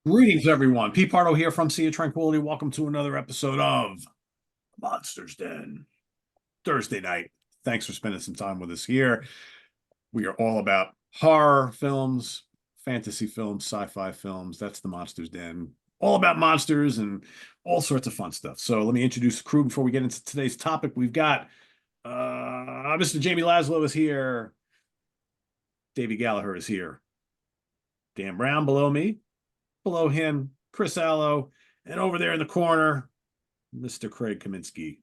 Greetings, everyone. Pete Pardo here from Sea of Tranquility. Welcome to another episode of Monsters Den. Thursday night. Thanks for spending some time with us here. We are all about horror films, fantasy films, sci-fi films. That's the Monsters Den. All about monsters and all sorts of fun stuff. So let me introduce the crew before we get into today's topic. We've got Mr. Jamie Laszlo is here. Davey Gallagher is here. Dan Brown below me. Below him, Chris Allo, and over there in the corner, Mr. Craig Kaminsky,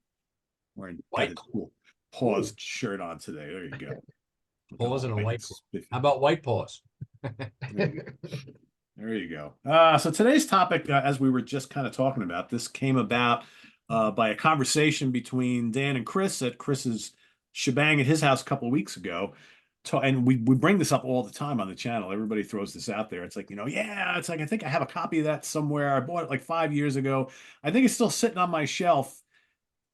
wearing got White. his cool Ooh, paws shirt on today. There you go. Looking paws all and a white white and paw. How spiffy. about white paws? There you go. There you go. So today's topic, as we were just kind of talking about, this came about by a conversation between Dan and Chris at Chris's shebang at his house a couple of weeks ago. And we bring this up all the time on the channel. Everybody throws this out there. It's like, yeah, it's like I think I have a copy of that somewhere. I bought it like 5 years ago. I think it's still sitting on my shelf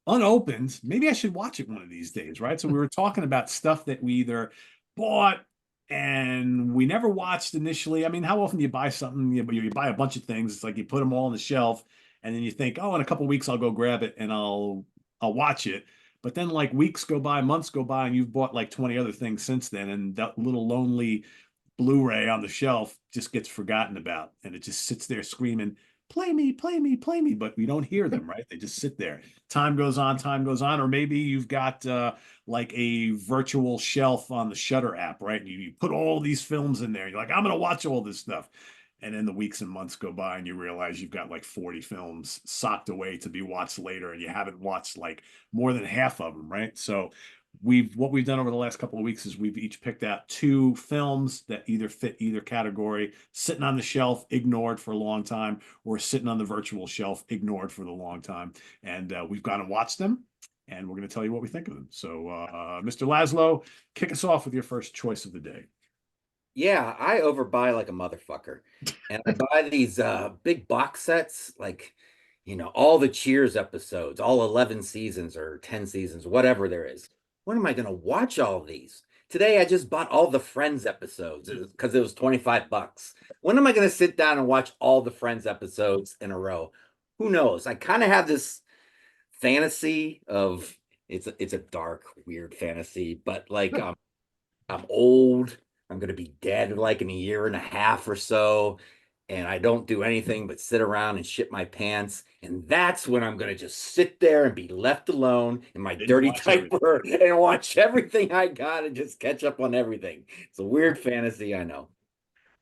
unopened. Maybe I should watch it one of these days, right? So we were talking about stuff that we either bought and we never watched initially. I mean, how often do you buy something? You buy a bunch of things. It's like you put them all on the shelf, and then you think, oh, in a couple of weeks I'll go grab it and I'll watch it. But then like weeks go by, months go by, and you've bought like 20 other things since then, and that little lonely Blu-ray on the shelf just gets forgotten about, and it just sits there screaming, "Play me, play me, play me!" But we don't hear them, right? They just sit there. Time goes on, or maybe you've got like a virtual shelf on the Shutter app, right? And you put all these films in there. You're like, I'm gonna watch all this stuff. And then the weeks and months go by, and you realize you've got like 40 films socked away to be watched later, and you haven't watched like more than half of them, right? So what we've done over the last couple of weeks is we've each picked out two films that either fit either category, sitting on the shelf, ignored for a long time, or sitting on the virtual shelf, ignored for the long time. And we've gone and watched them, and we're going to tell you what we think of them. So, Mr. Laszlo, kick us off with your first choice of the day. Yeah, I overbuy like a motherfucker. And I buy these big box sets, like, all the Cheers episodes, all 11 seasons or 10 seasons, whatever there is. When am I going to watch all of these? Today I just bought all the Friends episodes because it was 25 bucks. When am I going to sit down and watch all the Friends episodes in a row? Who knows? I kind of have this fantasy of it's a dark, weird fantasy, but like I'm old. I'm going to be dead like in a year and a half or so. And I don't do anything but sit around and shit my pants. And that's when I'm going to just sit there and be left alone in my Binge dirty watch everything. diaper and watch everything I got and just catch up on everything. It's a weird fantasy, I know.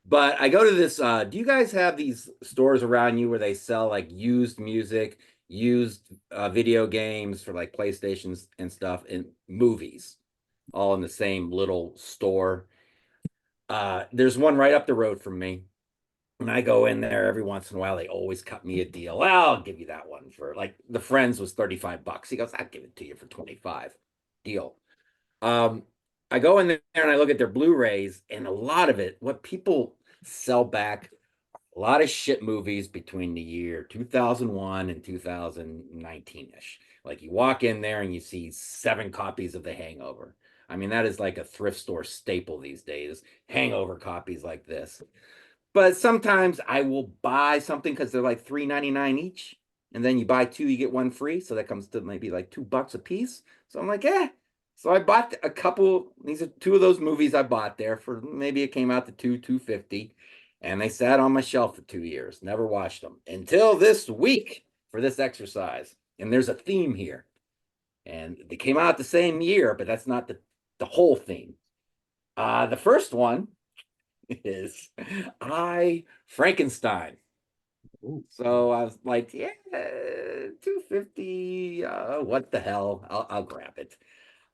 But I go to this. Do you guys have these stores around you where they sell like used music, used video games for like PlayStations and stuff, and movies all in the same little store? There's one right up the road from me. And I go in there every once in a while. They always cut me a deal. Well, I'll give you that one for like the Friends was 35 bucks. He goes, I'll give it to you for 25. Deal. Um, I go in there and I look at their Blu-rays, and a lot of it, what people sell back, a lot of shit movies between the year 2001 and 2019-ish. Like you walk in there and you see 7 copies of The Hangover. I mean, that is like a thrift store staple these days. Hangover copies like this. But sometimes I will buy something because they're like $3.99 each. And then you buy two, you get one free. So that comes to maybe like $2 a piece. So I'm like, eh. So I bought a couple. These are two of those movies I bought there for maybe it came out to 250, and they sat on my shelf for 2 years. Never watched them until this week for this exercise. And there's a theme here. And they came out the same year, but that's not the whole theme. The first one is I Frankenstein. Ooh. So I was like, yeah, 250. What the hell? I'll grab it.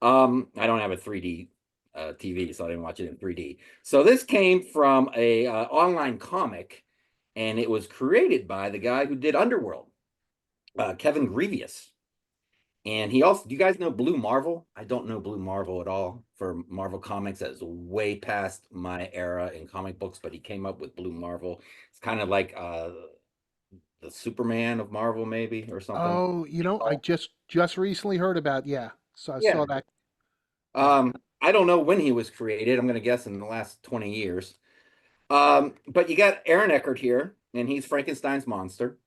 I don't have a 3D TV, so I didn't watch it in 3D. So this came from a online comic, and it was created by the guy who did Underworld, Kevin Grievous. And he also, do you guys know Blue Marvel? I don't know Blue Marvel at all for Marvel Comics. That's way past my era in comic books, but he came up with Blue Marvel. It's kind of like the Superman of Marvel, maybe, or something. Oh, I just recently heard about, yeah. So I Yeah. saw that. Yeah. I don't know when he was created. I'm going to guess in the last 20 years. But you got Aaron Eckhart here, and he's Frankenstein's monster.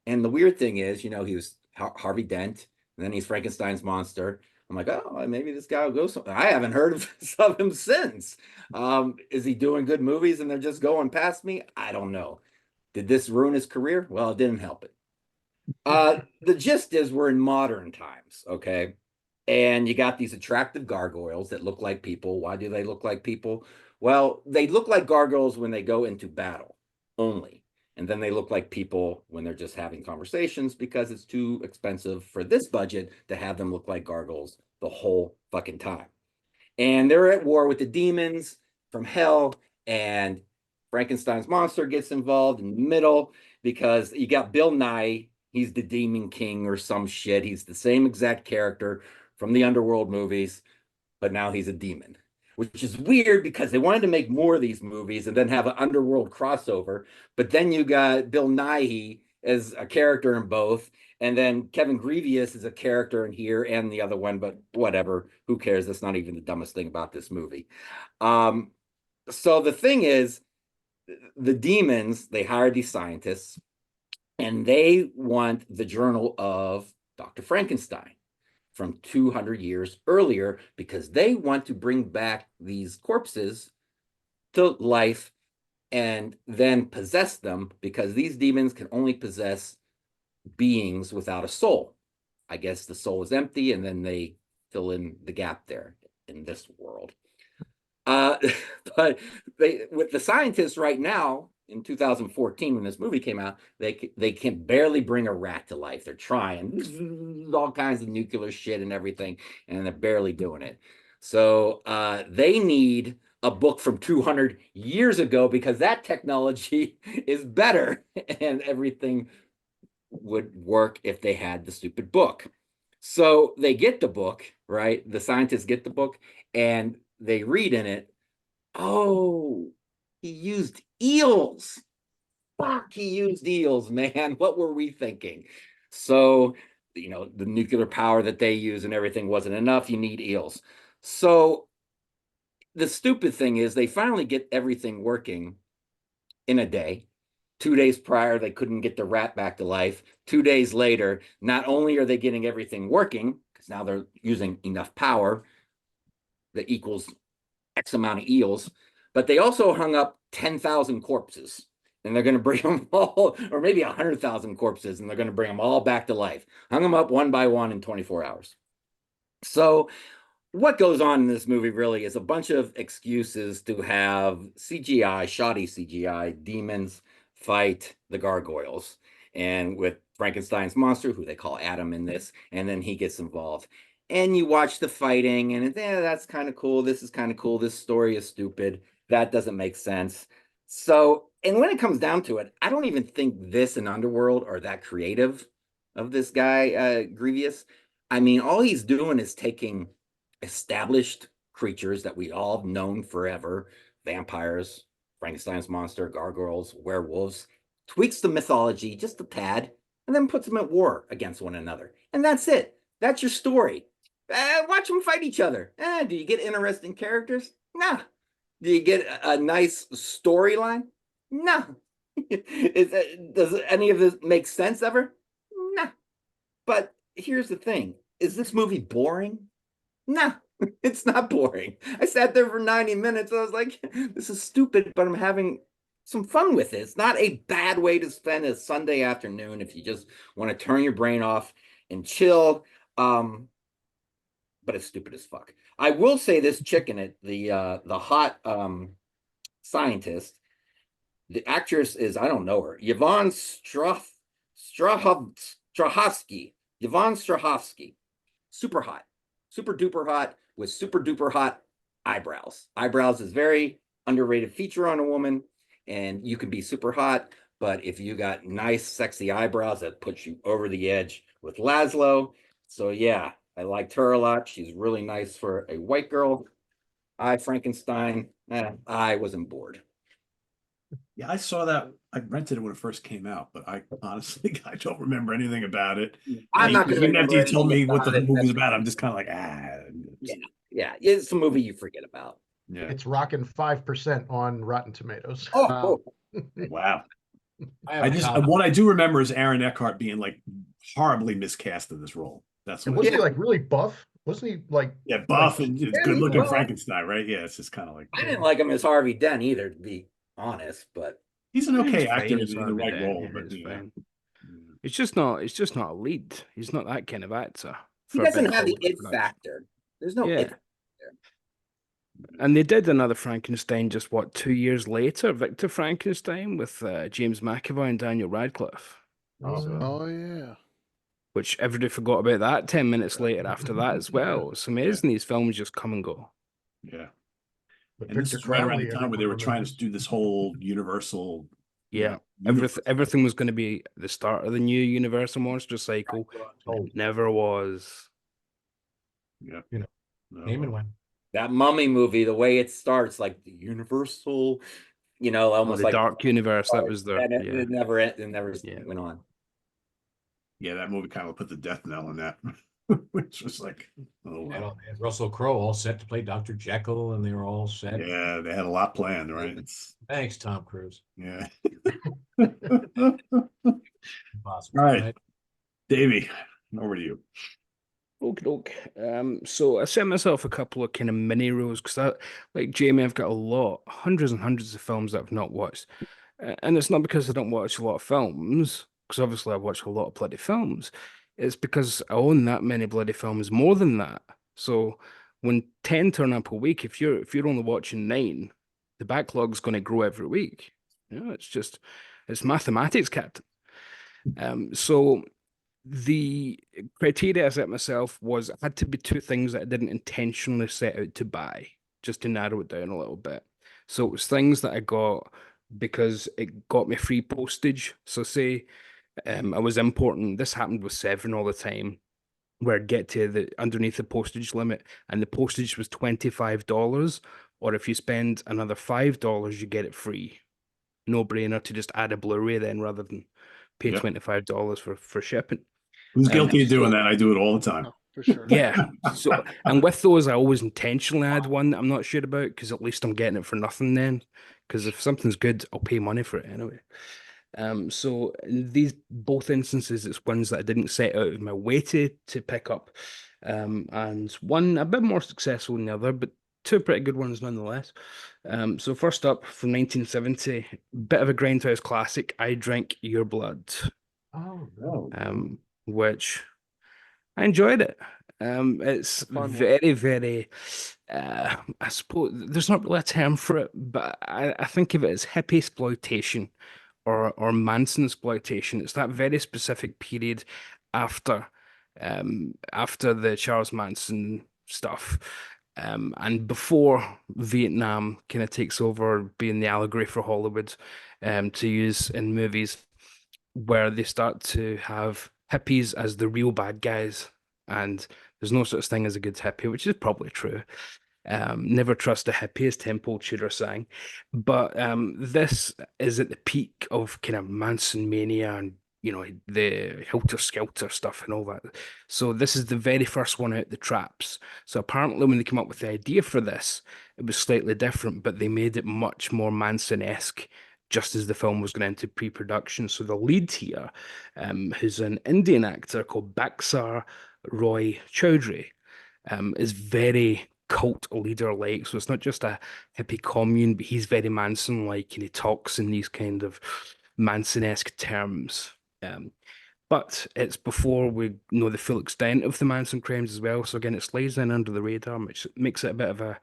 And the weird thing is, he was Harvey Dent, and then he's Frankenstein's monster. I'm like, oh, maybe this guy will go somewhere. I haven't heard of him since. Is he doing good movies and they're just going past me? I don't know. Did this ruin his career? Well, it didn't help it. The gist is we're in modern times, okay? And you got these attractive gargoyles that look like people. Why do they look like people? Well, they look like gargoyles when they go into battle only. And then they look like people when they're just having conversations because it's too expensive for this budget to have them look like gargoyles the whole fucking time. And they're at war with the demons from hell, and Frankenstein's monster gets involved in the middle because you got Bill Nye. He's the Demon King or some shit. He's the same exact character from the Underworld movies, but now he's a demon, which is weird because they wanted to make more of these movies and then have an Underworld crossover. But then you got Bill Nighy as a character in both, and then Kevin Grievous is a character in here and the other one, but whatever, who cares? That's not even the dumbest thing about this movie. So the thing is, the demons, they hired these scientists, and they want the journal of Dr. Frankenstein from 200 years earlier because they want to bring back these corpses to life and then possess them, because these demons can only possess beings without a soul. I guess the soul is empty, and then they fill in the gap there in this world. But with the scientists right now in 2014, when this movie came out, they can barely bring a rat to life. They're trying all kinds of nuclear shit and everything, and they're barely doing it. So they need a book from 200 years ago because that technology is better, and everything would work if they had the stupid book. So they get the book, right? The scientists get the book and they read in it, oh, he used eels. Fuck, he used eels, man. What were we thinking? So, the nuclear power that they use and everything wasn't enough. You need eels. So the stupid thing is they finally get everything working in a day. 2 days prior, they couldn't get the rat back to life. 2 days later, not only are they getting everything working, because now they're using enough power that equals X amount of eels, but they also hung up 10,000 corpses, and they're going to bring them all, or maybe 100,000 corpses, and they're going to bring them all back to life. Hung them up one by one in 24 hours. So what goes on in this movie really is a bunch of excuses to have CGI, shoddy CGI, demons fight the gargoyles. And with Frankenstein's monster, who they call Adam in this, and then he gets involved. And you watch the fighting, and that's kind of cool. This is kind of cool. This story is stupid. That doesn't make sense. So, and when it comes down to it, I don't even think this and Underworld are that creative of this guy, Grievous. I mean, all he's doing is taking established creatures that we all have known forever, vampires, Frankenstein's monster, gargoyles, werewolves, tweaks the mythology just a tad, and then puts them at war against one another. And that's it. That's your story. Watch them fight each other. Do you get interesting characters? Nah. Do you get a nice storyline? No. Does any of this make sense ever? Nah. But here's the thing. Is this movie boring? No, it's not boring. I sat there for 90 minutes. I was like, this is stupid, but I'm having some fun with it. It's not a bad way to spend a Sunday afternoon if you just want to turn your brain off and chill. But it's stupid as fuck. I will say this chick in it, the hot scientist, the actress is, I don't know her, Yvonne Strahovski. Yvonne Strahovski. Super hot. Super duper hot with super duper hot eyebrows. Eyebrows is very underrated feature on a woman, and you can be super hot, but if you got nice, sexy eyebrows, that puts you over the edge with Laszlo. So yeah, I liked her a lot. She's really nice for a white girl. Frankenstein, I wasn't bored. Yeah, I saw that. I rented it when it first came out, but I honestly I don't remember anything about it. I'm not going to even after you told me what the it. movie's about, I'm just kind of like, ah. Yeah, it's a movie you forget about. Yeah. It's rocking 5% on Rotten Tomatoes. Oh, Wow. I have a comment. What I do remember is Aaron Eckhart being like horribly miscast in this role. That's And what. wasn't he like really buff? Wasn't he like? Yeah, buff like, and it's yeah, good looking well, Frankenstein, right? Yeah, it's just kind of like I didn't like him as Harvey Dent either, to be honest. But he's an okay He's fine actor as in the Harvey right Dent, role, yeah, but it's yeah. fine. It's just not a lead. He's not that kind of actor. he for a doesn't big have the Hollywood it production. factor. There's no Yeah. it. And they did another Frankenstein just 2 years later, Victor Frankenstein, with James McAvoy and Daniel Radcliffe. Oh yeah. Which everybody forgot about that 10 minutes later after that as well. It's amazing these films just come and go. Yeah. But And this Victor is right around Crowley, the time where they were everyone trying to remembers. do this whole Universal. Yeah. universe. Everything was going to be the start of the new Universal monster cycle. Oh, It never was. Yeah. You know, No. Name and when. That Mummy movie, the way it starts, like the Universal, almost The like Dark Universe, that was their. and Yeah. it never Yeah. went on. Yeah, that movie kind of put the death knell on that, which was like, oh And wow. Russell Crowe all set to play Dr. Jekyll, and they were all set. Yeah, they had a lot planned, right? It's Thanks, Tom Cruise. yeah. Impossible. All right, Davey, over to you. Okey-doke. So I set myself a couple of kind of mini rules because like Jamie, I've got a lot, hundreds and hundreds of films that I've not watched. And it's not because I don't watch a lot of films, because obviously I watch a lot of bloody films. It's because I own that many bloody films, more than that. So when 10 turn up a week, if you're only watching 9, the backlog's going to grow every week. It's mathematics, Captain. So the criteria I set myself was it had to be 2 things that I didn't intentionally set out to buy, just to narrow it down a little bit. So it was things that I got because it got me free postage. So say I was importing, this happened with Seven all the time, where I'd get to the underneath the postage limit and the postage was $25, or if you spend another $5, you get it free. No brainer to just add a Blu-ray then rather than pay Yep. $25 for shipping. Who's guilty of doing so- that? I do it all the time. Oh, for sure. Yeah. So, and with those, I always intentionally add one that I'm not sure about because at least I'm getting it for nothing then. Because if something's good, I'll pay money for it anyway. So in these both instances, it's ones that I didn't set out of my way to pick up. And one a bit more successful than the other, but 2 pretty good ones nonetheless. So first up from 1970, bit of a grindhouse classic, I Drink Your Blood. oh, Oh, Which I enjoyed it. It's Fun one. very, very, I suppose there's not really a term for it, but I think of it as hippie exploitation or Manson exploitation. It's that very specific period after after the Charles Manson stuff. And before Vietnam kind of takes over being the allegory for Hollywood to use in movies, where they start to have hippies as the real bad guys, and there's no such thing as a good hippie, which is probably true. Never trust a hippie, as Temple Tudor sang. But this is at the peak of kind of Manson mania and the Helter Skelter stuff and all that. So this is the very first one out the traps. So apparently when they came up with the idea for this, it was slightly different, but they made it much more Manson-esque just as the film was going into pre-production. So the lead here, who's an Indian actor called Baksar Roy Chowdhury, is very cult leader-like. So it's not just a hippie commune, but he's very Manson-like, and he talks in these kind of Manson-esque terms. But it's before we know the full extent of the Manson crimes as well. So again, it slides in under the radar, which makes it a bit of a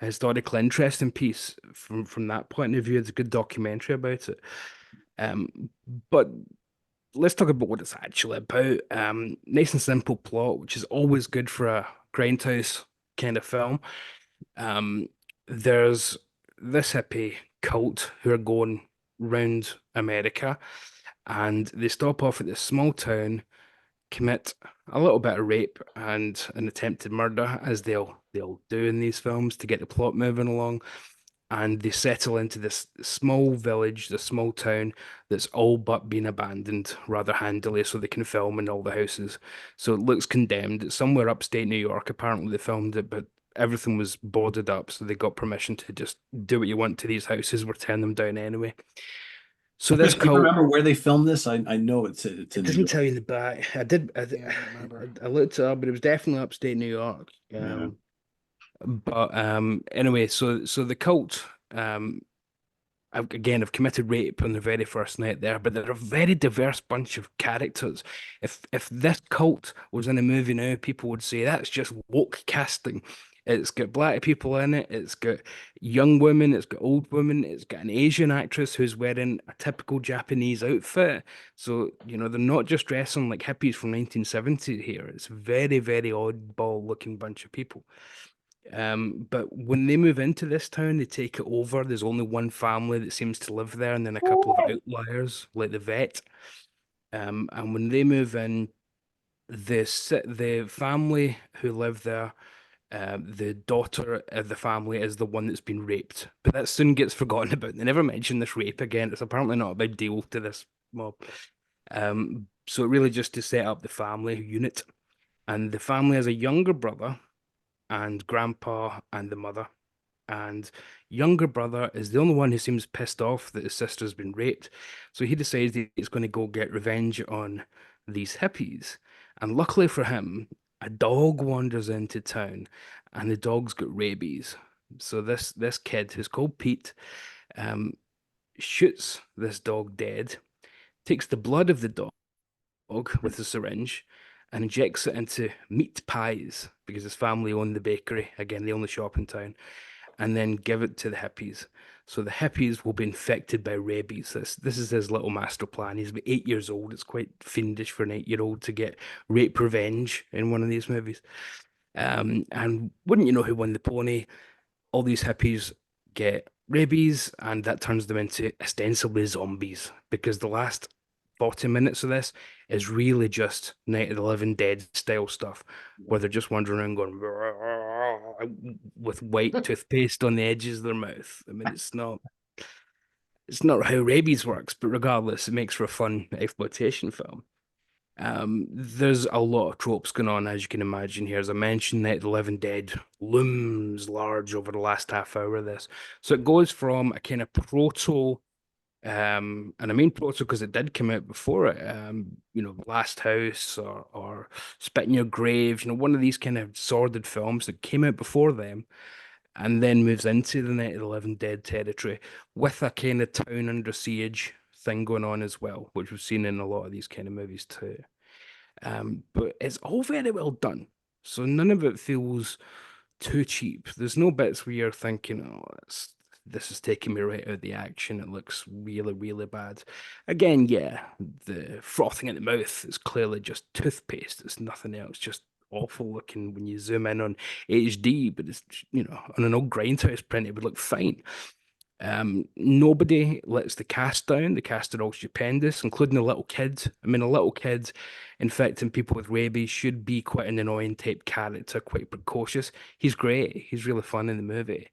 historical interesting piece from that point of view. It's a good documentary about it. But let's talk about what it's actually about. Nice and simple plot, which is always good for a grindhouse kind of film. There's this hippie cult who are going round America, and they stop off at this small town, commit a little bit of rape and an attempted murder, as they'll do in these films to get the plot moving along. And they settle into this small village, this small town that's all but been abandoned rather handily so they can film in all the houses. So it looks condemned. It's somewhere upstate New York. Apparently they filmed it, but everything was boarded up, so they got permission to just do what you want to these houses. We're tearing them down anyway. So this Chris, do you cult, remember where they filmed this? I know it's it in New doesn't York. tell you in the back. I did, Yeah, I don't remember. I looked it up, but it was definitely upstate New York. Yeah. But anyway, so the cult, again, have committed rape on the very first night there, but they're a very diverse bunch of characters. If this cult was in a movie now, people would say that's just woke casting. It's got black people in it, it's got young women, it's got old women, it's got an Asian actress who's wearing a typical Japanese outfit. So, you know, they're not just dressing like hippies from 1970 here. It's a very, very oddball looking bunch of people. But when they move into this town, they take it over. There's only one family that seems to live there, and then a couple of outliers, like the vet. And when they move in, the family who live there, the daughter of the family is the one that's been raped. But that soon gets forgotten about. They never mention this rape again. It's apparently not a big deal to this mob. So really just to set up the family unit. And the family has a younger brother and grandpa and the mother. And younger brother is the only one who seems pissed off that his sister's been raped. So he decides that he's going to go get revenge on these hippies. And luckily for him, a dog wanders into town and the dog's got rabies. So this kid, who's called Pete, um, shoots this dog dead, takes the blood of the dog with a syringe and injects it into meat pies because his family owned the bakery. Again, the only shop in town, and then give it to the hippies. So the hippies will be infected by rabies. This is his little master plan. He's about 8 years old. It's quite fiendish for an 8-year-old to get rape revenge in one of these movies. And wouldn't you know who won the pony? All these hippies get rabies, and that turns them into ostensibly zombies because the last 40 minutes of this is really just Night of the Living Dead style stuff where they're just wandering around going with white toothpaste on the edges of their mouth. I mean, it's not how rabies works, but regardless, it makes for a fun exploitation film. There's a lot of tropes going on, as you can imagine here. As I mentioned, Night of the Living Dead looms large over the last half hour of this. So it goes from a kind of proto and I mean proto because it did come out before it. You know, Last House or Spit in Your Grave, you know, one of these kind of sordid films that came out before them and then moves into the Night of the Living Dead territory with a kind of town under siege thing going on as well, which we've seen in a lot of these kind of movies too. But it's all very well done. So none of it feels too cheap. There's no bits where you're thinking, oh, this is taking me right out of the action. It looks really, really bad. Again, yeah, the frothing at the mouth is clearly just toothpaste. It's nothing else, just awful looking when you zoom in on HD, but it's, you know, on an old grindhouse print, it would look fine. Nobody lets the cast down. The cast are all stupendous, including a little kid. I mean, a little kid infecting people with rabies should be quite an annoying type character, quite precocious. He's great. He's really fun in the movie.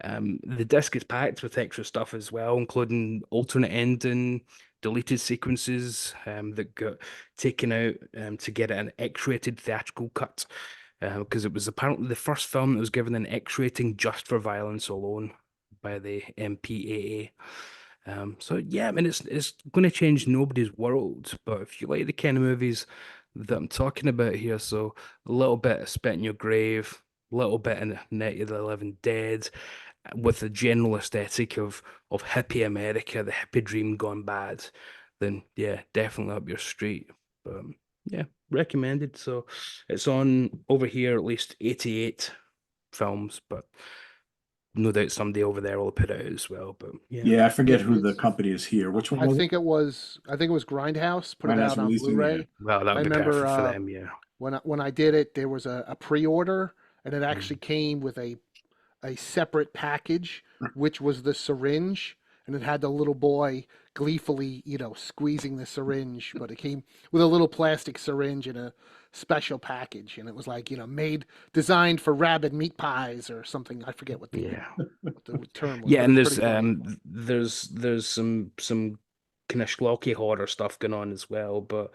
The disc is packed with extra stuff as well, including alternate ending, deleted sequences that got taken out to get an X-rated theatrical cut, because it was apparently the first film that was given an X rating just for violence alone by the MPAA. So yeah, I mean it's going to change nobody's world, but if you like the kind of movies that I'm talking about here, so a little bit of Spit in Your Grave, a little bit in Night of the Living Dead, with the general aesthetic of hippie America, the hippie dream gone bad, then yeah, definitely up your street. But yeah, recommended. So it's on over here at least 88 films, but no doubt someday over there will put it out as well. But yeah, Yeah, I forget Yeah, who the it's- company is here. Which one I was it? think it was Grindhouse put it Grindhouse out on releasing, Blu-ray. yeah. well, that I would be remember perfect for them. Yeah. when I did it, there was a pre-order, and it Mm. actually came with a separate package, which was the syringe, and it had the little boy gleefully, you know, squeezing the syringe, but it came with a little plastic syringe in a special package, and it was like, you know, designed for rabid meat pies or something. I forget what the Yeah. term was, Yeah, but and it's pretty funny. there's some kind of schlocky horror stuff going on as well, but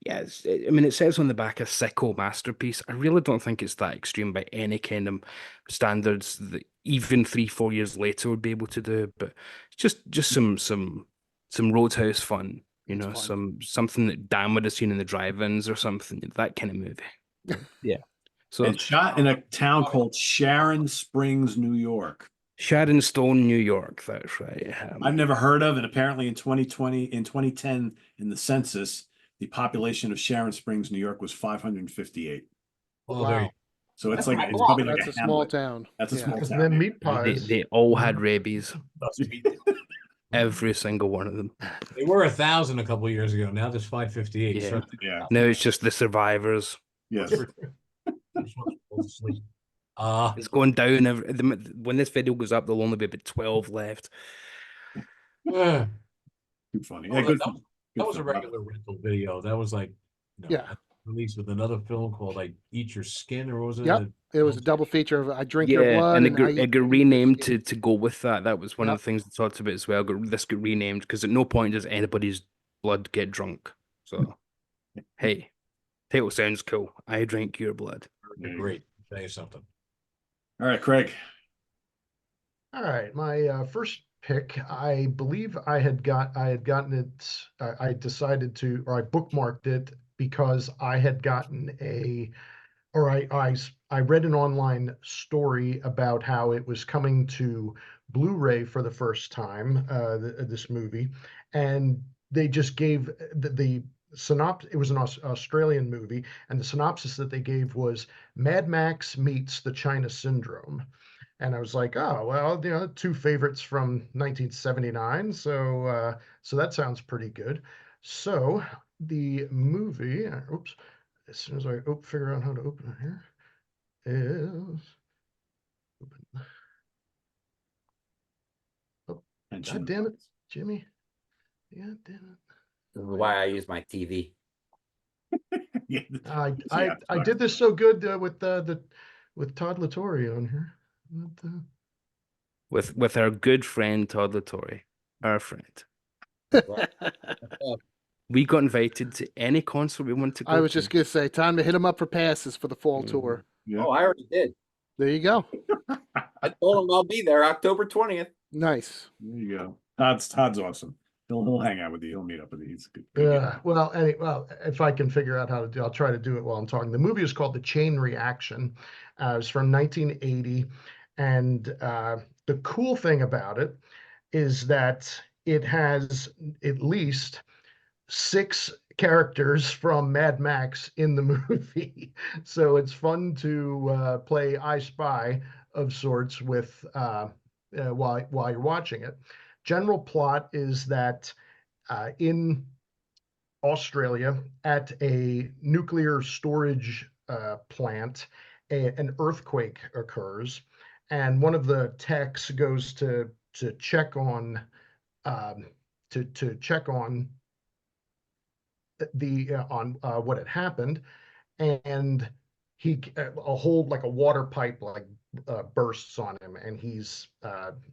Yeah, I mean, it says on the back a sicko masterpiece. I really don't think it's that extreme by any kind of standards that even 3, 4 years later would be able to do. But just some Roadhouse fun, It's fun. something that Dan would have seen in the drive-ins or something, that kind of movie. Yeah. So And shot in a town called Sharon Springs, New York. Sharon Stone, New York, that's right. I've never heard of, and apparently in 2010, in the census, the population of Sharon Springs, New York was 558. Well, there you Wow. So it's That's like a it's lot. probably like That's a a small hamlet. town. That's a Yeah. small And town. then yeah. meat they, pies. they all had rabies, Mm-hmm. every single one of them. They were 1,000 a couple of years ago. Now there's 558. Yeah. So Yeah. Now it's just the survivors. Yes. It's going down. When this video goes up, there'll only be about 12 left. yeah. Too funny. Oh, Yeah, good. that was a film. regular rental video. That was like, Yeah. released with another film called like Eat Your Skin, or was it? Yep. It was a double feature of I Drink Your Yeah, Blood and and it got renamed to go with that. That was one of Yep. the things they talked about as well. This got renamed because at no point does anybody's blood get drunk. So, hey, title sounds cool. I drink your blood. Great. I'll tell you something. All right, Craig. All right, my first pick, I believe I had gotten it. I decided to, or I bookmarked it because I had gotten I read an online story about how it was coming to Blu-ray for the first time, this movie, and they just gave the synopsis. It was an Australian movie, and the synopsis that they gave was Mad Max meets the China Syndrome. And I was like, oh, well, two favorites from 1979. So that sounds pretty good. So the movie, oops, as soon as I figure out how to open it here, is open. Oh, God damn it, Jimmy. God damn This is why I use my TV. Yeah. it. Yeah, I did this so good with Todd Latore on here. With our good friend Todd Latore, our friend. We got invited to any concert we wanted to go I was to. just gonna say, time to hit him up for passes for the fall Mhm. tour. Yeah. Oh, I already did. There you go. I told him I'll be there October 20th. Nice. There you go. Todd's awesome. He'll hang out with you. He'll meet up with you. He's a good guy. Well, if I can figure out how to do, I'll try to do it while I'm talking. The movie is called The Chain Reaction. It's from 1980, and the cool thing about it is that it has at least 6 characters from Mad Max in the movie. So it's fun to play I Spy of sorts with while you're watching it. General plot is that in Australia at a nuclear storage plant, an earthquake occurs, and one of the techs goes to check on um, to check on what had happened, and a whole like a water pipe bursts on him, and he's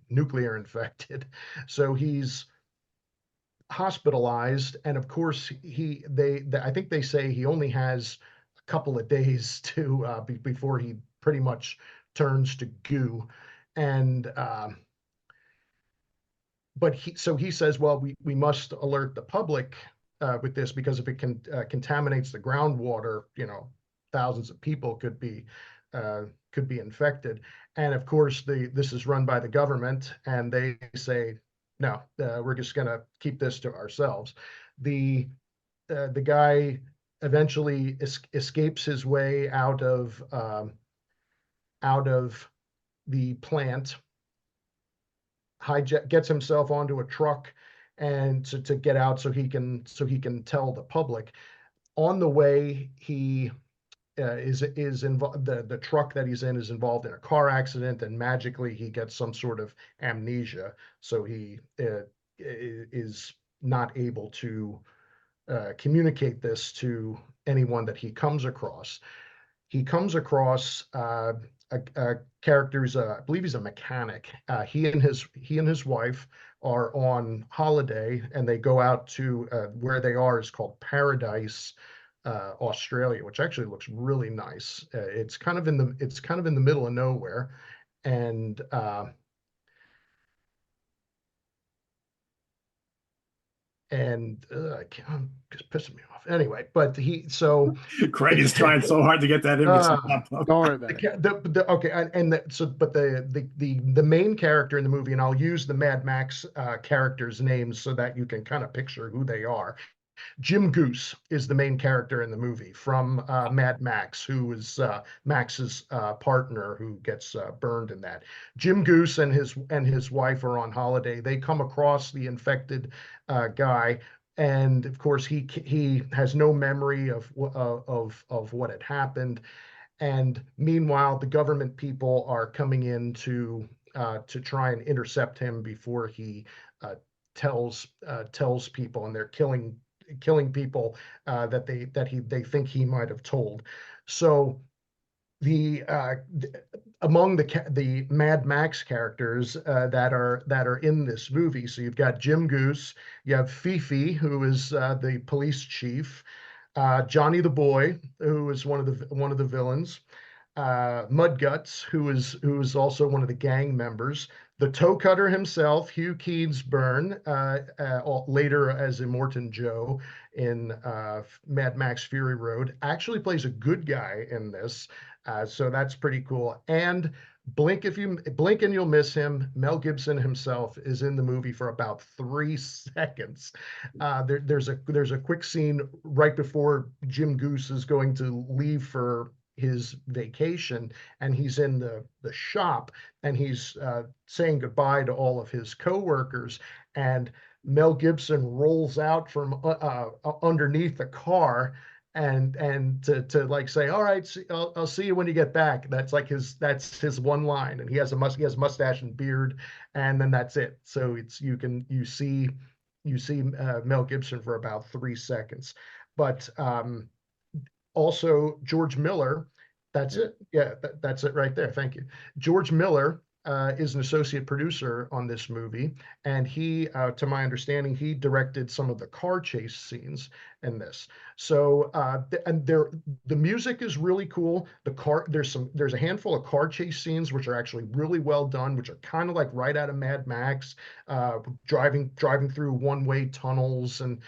nuclear infected. So he's hospitalized, and of course I think they say he only has a couple of days to before he pretty much turns to goo. And but he says, well, we must alert the public with this, because if it contaminates the groundwater, thousands of people could be infected. And of course, this is run by the government, and they say, no, we're just going to keep this to ourselves. The guy eventually escapes his way out of the plant, gets himself onto a truck, and to get out so he can tell the public. On the way, he is involved. The truck that he's in is involved in a car accident, and magically he gets some sort of amnesia, so he is not able to communicate this to anyone that he comes across. He comes across a character who's I believe he's a mechanic. He and his wife are on holiday, and they go out to where they are is called Paradise, Australia, which actually looks really nice. It's kind of in the middle of nowhere, and just pissing me off. Anyway, but Craig is trying so hard to get that in, but uh, it's not public. Don't worry about it. okay, but the main character in the movie, and I'll use the Mad Max characters' names so that you can kind of picture who they are. Jim Goose is the main character in the movie from Mad Max, who is Max's partner who gets burned in that. Jim Goose and his wife are on holiday. They come across the infected guy, and of course he has no memory of what had happened. And meanwhile, the government people are coming in to try and intercept him before he uh, tells people, and they're killing people they think he might have told. So the among the Mad Max characters that are in this movie, so you've got Jim Goose, you have Fifi, who is the police chief, Johnny the Boy, who is one of the villains, Mudguts, who is also one of the gang members, the Toe Cutter himself, Hugh Keays-Byrne, later as Immortan Joe in Mad Max Fury Road, actually plays a good guy in this, so that's pretty cool. And blink and you'll miss him. Mel Gibson himself is in the movie for about 3 seconds. There's a quick scene right before Jim Goose is going to leave for his vacation, and he's in the shop, and he's saying goodbye to all of his coworkers, and Mel Gibson rolls out from underneath the car and to like say, all right, I'll see you when you get back. That's his one line, and he has mustache and beard, and then that's it. So you see Mel Gibson for about 3 seconds, but also George Miller. That's it. Yeah, that's it right there. Thank you. George Miller is an associate producer on this movie, and he, to my understanding, he directed some of the car chase scenes in this. So, the music is really cool. There's a handful of car chase scenes which are actually really well done, which are kind of like right out of Mad Max, driving through one-way tunnels and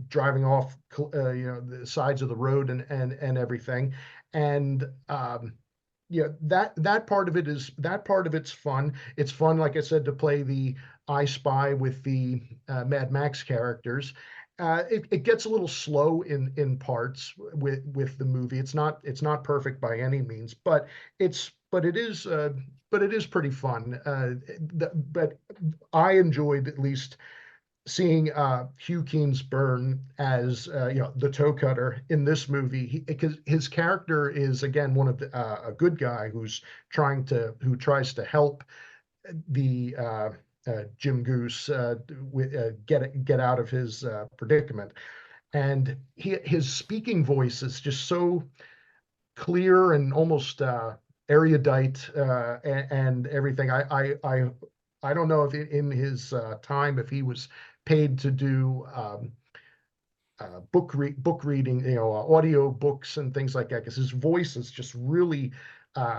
driving off the sides of the road and everything. And that part of it's fun. It's fun, like I said, to play the I Spy with the Mad Max characters. It gets a little slow in parts with the movie. It's not perfect by any means, but it is pretty fun. But I enjoyed at least seeing Hugh Keays-Byrne as the toe cutter in this movie, because his character is again one of a good guy who tries to help the Jim Goose get out of his predicament, and his speaking voice is just so clear and almost erudite, and everything. I don't know if in his time if he was paid to do book reading, audio books and things like that, because his voice is just really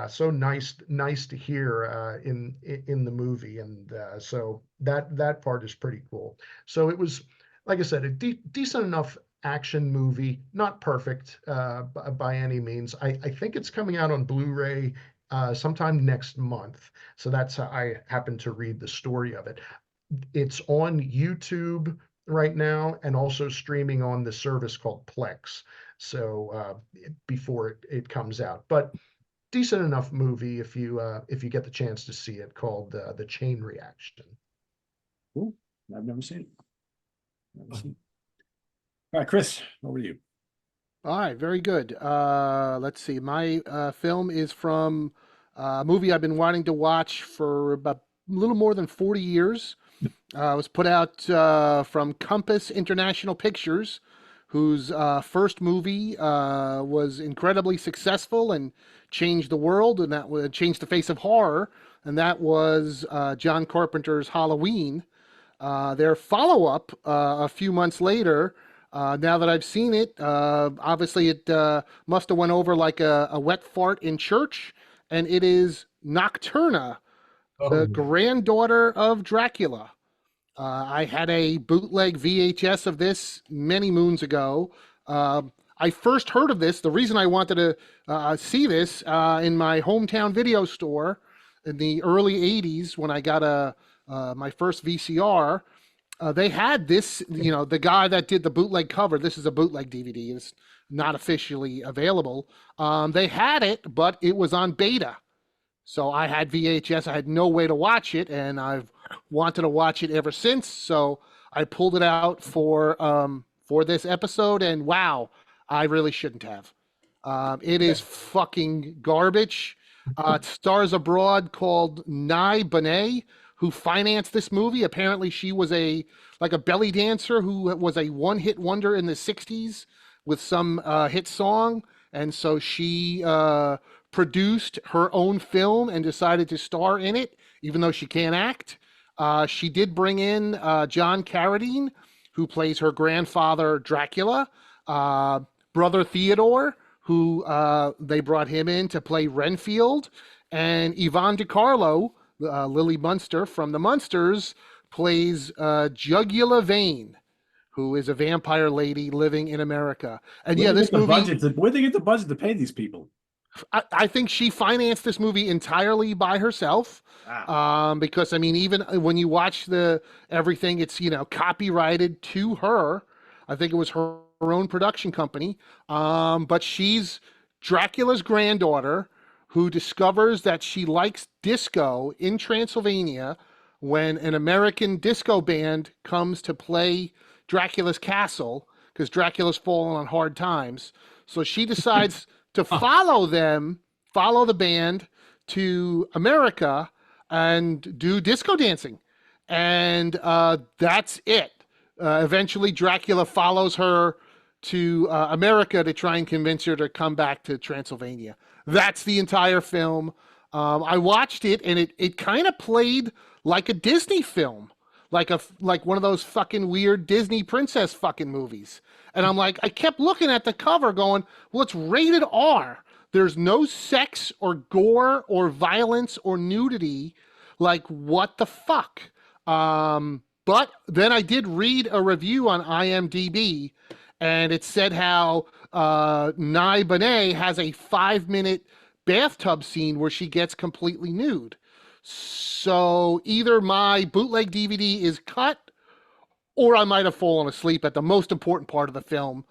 so nice to hear in the movie, and so that part is pretty cool. So it was, like I said, a decent enough action movie, not perfect by any means. I think it's coming out on Blu-ray sometime next month. So that's how I happened to read the story of it. It's on YouTube right now and also streaming on the service called Plex. So before it comes out, but decent enough movie if you get the chance to see it, called The Chain Reaction. Cool. I've never seen it. All right, Chris, over to you. All right, very good. Let's see. My film is from a movie I've been wanting to watch for about a little more than 40 years. It was put out from Compass International Pictures, whose first movie was incredibly successful and changed the world, and that would change the face of horror, and that was John Carpenter's Halloween. Their follow-up a few months later Now that I've seen it, obviously it must have went over like a wet fart in church, and it is Nocturna, the granddaughter of Dracula. I had a bootleg VHS of this many moons ago. I first heard of this. The reason I wanted to see this in my hometown video store in the early '80s when I got my first VCR, they had this. The guy that did the bootleg cover. This is a bootleg DVD. It's not officially available. They had it, but it was on beta. So I had VHS. I had no way to watch it, and I've wanted to watch it ever since. So I pulled it out for this episode, and wow, I really shouldn't have. It is fucking garbage. It stars a broad called Nye Bonet, who financed this movie. Apparently, she was a belly dancer who was a one-hit wonder in the '60s with some hit song, and so she produced her own film and decided to star in it, even though she can't act. She did bring in John Carradine, who plays her grandfather Dracula, brother Theodore, who they brought him in to play Renfield, and Yvonne DiCarlo, Lily Munster from the Munsters, plays Jugula Vane, who is a vampire lady living in America. And yeah, this movie. Where'd they get the budget to pay these people? I think she financed this movie entirely by herself. Wow. Because I mean, even when you watch everything, it's copyrighted to her. I think it was her own production company. But she's Dracula's granddaughter who discovers that she likes disco in Transylvania when an American disco band comes to play Dracula's castle because Dracula's fallen on hard times. So she decides to follow the band to America and do disco dancing. And that's it. Eventually, Dracula follows her to America to try and convince her to come back to Transylvania. That's the entire film. I watched it, and it kind of played like a Disney film, like one of those fucking weird Disney princess fucking movies. And I'm like, I kept looking at the cover going, well, it's rated R. There's no sex or gore or violence or nudity. Like, what the fuck? But then I did read a review on IMDb, and it said how Nye Bonet has a 5-minute bathtub scene where she gets completely nude. So either my bootleg DVD is cut, or I might have fallen asleep at the most important part of the film.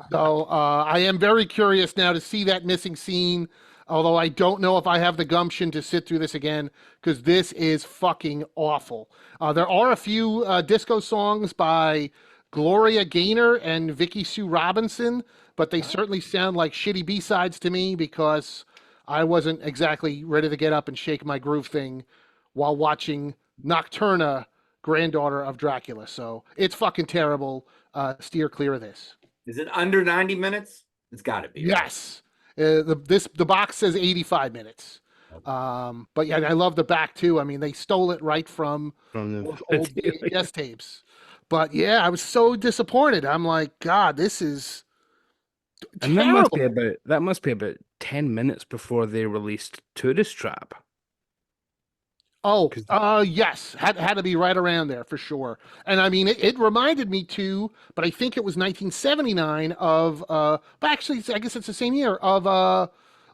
So I am very curious now to see that missing scene, although I don't know if I have the gumption to sit through this again, because this is fucking awful. There are a few disco songs by Gloria Gaynor and Vicky Sue Robinson, but they certainly sound like shitty B-sides to me because I wasn't exactly ready to get up and shake my groove thing while watching Nocturna, granddaughter of Dracula. So it's fucking terrible. Steer clear of this. Is it under 90 minutes? It's got to be. Yes. The box says 85 minutes. But yeah, I love the back too. I mean, they stole it right from the old VHS tapes. But yeah, I was so disappointed. I'm like, God, this is And terrible. that must be about 10 minutes before they released Tourist Trap. Oh, yes, had to be right around there for sure. And I mean, it reminded me too, but I think it was 1979 of, but actually, I guess it's the same year of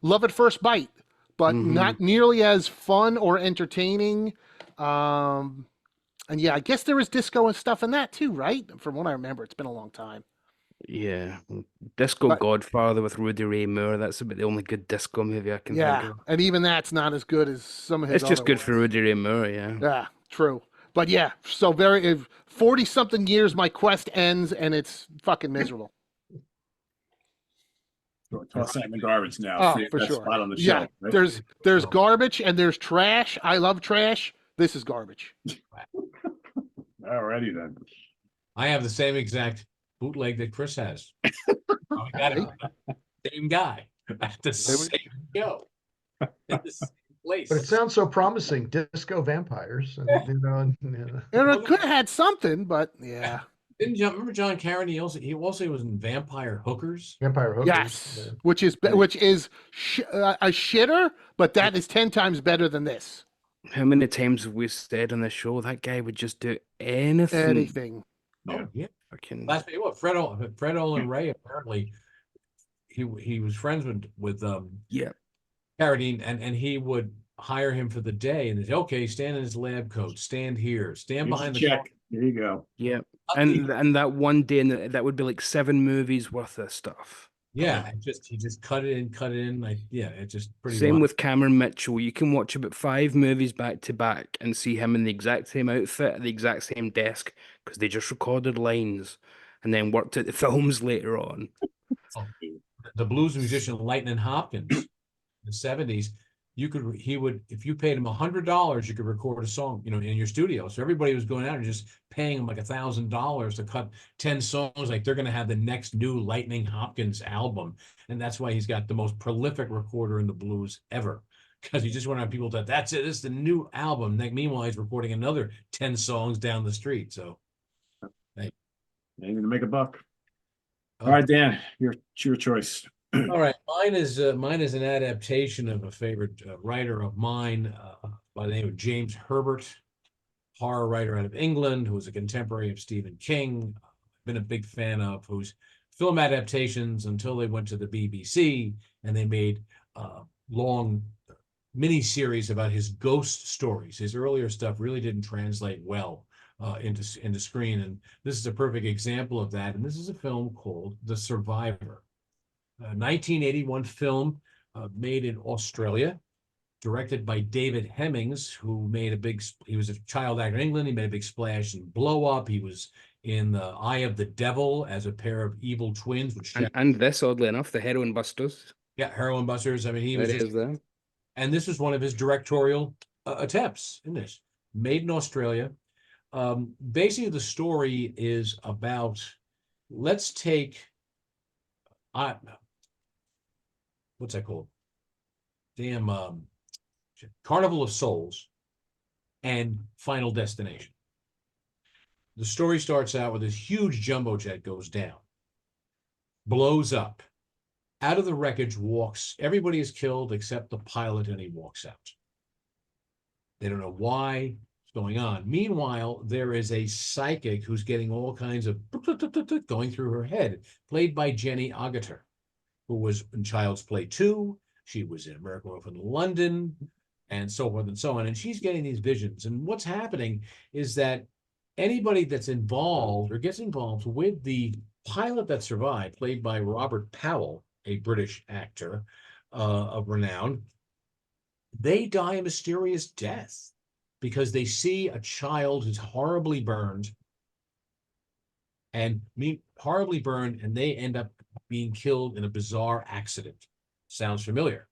Love at First Bite, but not nearly as fun or entertaining. And yeah, I guess there was disco and stuff in that too, right? From what I remember, it's been a long time. Yeah, Disco Godfather with Rudy Ray Moore. That's about the only good disco movie I can think of. And even that's not as good as some of his. It's just other good ones. for Rudy Ray Moore, yeah. Yeah, true. But yeah, so 40-something years, my quest ends, and it's fucking miserable. Toss that in the garbage now. Oh, See if for that's sure. spot on the Yeah, shelf, right? there's garbage and there's trash. I love trash. This is garbage. Alrighty then. I have the same exact bootleg that Chris has. We got it. Same guy at the same show. In the same place. But it sounds so promising. Disco vampires. And, And it could have had something, but yeah. Didn't John, remember John Carradine? He also was in Vampire Hookers. Vampire Hookers. Yes, which is a shitter, but that is 10 times better than this. How many times have we said on the show that guy would just do anything? Anything. Oh yeah. Fucking Last what Fred Olin Ray apparently he was friends with yeah. Carradine, and he would hire him for the day, and they say, okay, stand in his lab coat, stand here, stand Here's behind the the check. There you go. Yeah. And that one day, and that would be like 7 movies worth of stuff. Yeah, he just cut it in, like it's just pretty Same wild. with Cameron Mitchell. You can watch about 5 movies back to back and see him in the exact same outfit at the exact same desk because they just recorded lines and then worked out the films later on. Oh, the blues musician Lightning Hopkins in the 70s, if you paid him $100, you could record a song, in your studio. So everybody was going out and just paying him like $1,000 to cut 10 songs, like they're going to have the next new Lightning Hopkins album. And that's why he's got the most prolific recorder in the blues ever. Because he just wanted people to, that's it, this is the new album. Like, meanwhile, he's recording another 10 songs down the street. So You're gonna make a buck. All right, Dan, it's your choice. all right, mine is an adaptation of a favorite writer of mine by the name of James Herbert, horror writer out of England, who was a contemporary of Stephen King. Been a big fan of, whose film adaptations until they went to the BBC and they made long mini series about his ghost stories. His earlier stuff really didn't translate well into screen, and this is a perfect example of that. And this is a film called The Survivor. 1981 film made in Australia, directed by David Hemmings, who he was a child actor in England. He made a big splash in Blow Up. He was in The Eye of the Devil as a pair of evil twins. And this, oddly enough, the Heroin Busters. Yeah, Heroin Busters. I mean, he was There it is there. and this was one of his directorial attempts in this. Made in Australia. Basically, the story is about, let's take what's that called? Damn, Carnival of Souls and Final Destination. The story starts out with this huge jumbo jet goes down, blows up. Out of the wreckage everybody is killed except the pilot, and he walks out. They don't know why it's going on. Meanwhile, there is a psychic who's getting all kinds of going through her head, played by Jenny Agutter, who was in Child's Play 2. She was in American Werewolf in London, and so forth and so on. And she's getting these visions. And what's happening is that anybody that's involved or gets involved with the pilot that survived, played by Robert Powell, a British actor of renown, they die a mysterious death because they see a child who's horribly burned, and they end up being killed in a bizarre accident. Sounds familiar.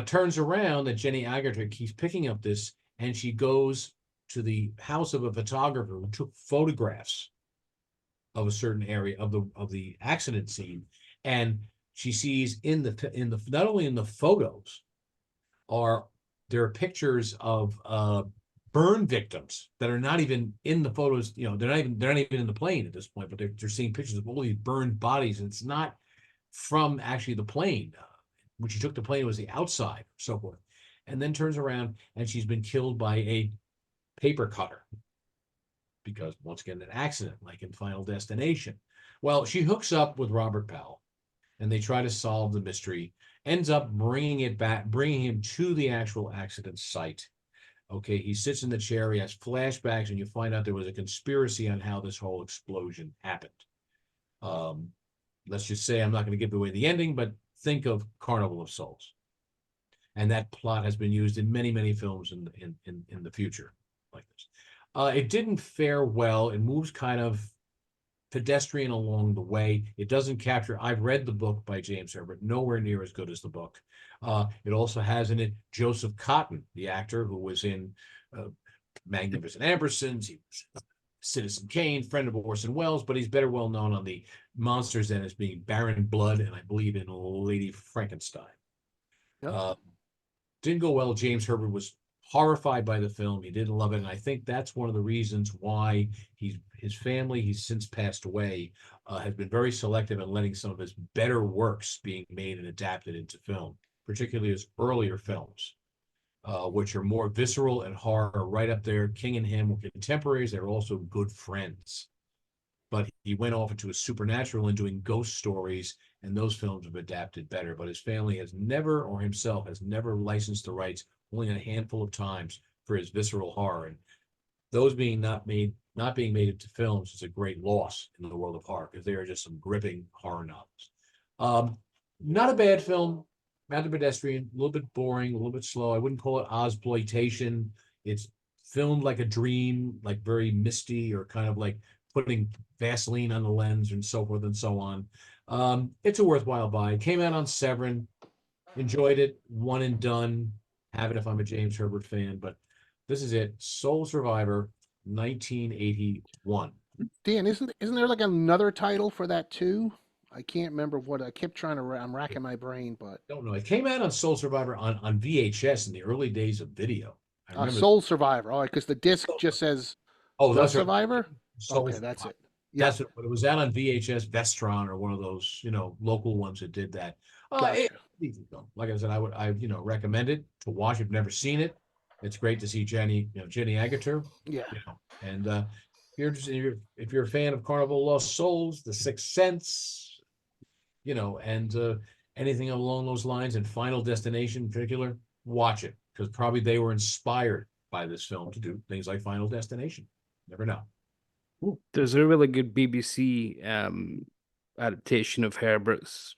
Turns around that Jenny Agutter keeps picking up this, and she goes to the house of a photographer who took photographs of a certain area of the accident scene, and she sees in the not only in the photos there are pictures of burn victims that are not even in the photos. They're not even in the plane at this point, but they're seeing pictures of all these burned bodies, and it's not from actually the plane. When she took the plane, it was the outside, so forth. And then turns around and she's been killed by a paper cutter because, once again, an accident, like in Final Destination. Well, she hooks up with Robert Powell, and they try to solve the mystery. Ends up bringing him to the actual accident site. Okay, he sits in the chair, he has flashbacks, and you find out there was a conspiracy on how this whole explosion happened. Let's just say, I'm not going to give away the ending, but think of Carnival of Souls. And that plot has been used in many, many films in the future like this. It didn't fare well. It moves kind of pedestrian along the way. It doesn't capture. I've read the book by James Herbert, nowhere near as good as the book. It also has in it Joseph Cotten, the actor who was in Magnificent Ambersons. He was Citizen Kane, friend of Orson Welles, but he's better well known on the monsters than as being Baron Blood, and I believe in Lady Frankenstein. Yep. Didn't go well. James Herbert was horrified by the film. He didn't love it, and I think that's one of the reasons why his family, he's since passed away, has been very selective in letting some of his better works being made and adapted into film, particularly his earlier films, which are more visceral and horror, right up there. King and him were contemporaries. They were also good friends. But he went off into a supernatural and doing ghost stories, and those films have adapted better. But his family has never, or himself has never licensed the rights, only a handful of times, for his visceral horror. And those being not being made into films is a great loss in the world of horror, because they are just some gripping horror novels. Not a bad film, rather pedestrian, a little bit boring, a little bit slow. I wouldn't call it Ozploitation. It's filmed like a dream, like very misty, or kind of like putting Vaseline on the lens and so forth and so on. It's a worthwhile buy. It came out on Severin. Enjoyed it. One and done. Have it if I'm a James Herbert fan. But this is it. Soul Survivor, 1981. Dan, isn't there like another title for that too? I can't remember what. I kept trying to. I'm racking my brain, but Don't know. It came out on Soul Survivor on VHS in the early days of video. I remember. Soul Survivor. Oh, because the disc just says Oh, The that's right. Survivor. Soul Okay, that's Survivor. it. Yeah, That's it. But it was out on VHS, Vestron, or one of those, local ones that did that. gotcha. Easy film. Like I said, I recommend it to watch. If you've never seen it, it's great to see Jenny Agutter. Yeah. And if you're a fan of Carnival of Lost Souls, The Sixth Sense, and anything along those lines, and Final Destination in particular, watch it, because probably they were inspired by this film to do things like Final Destination. Never know. There's a really good BBC adaptation of Herbert's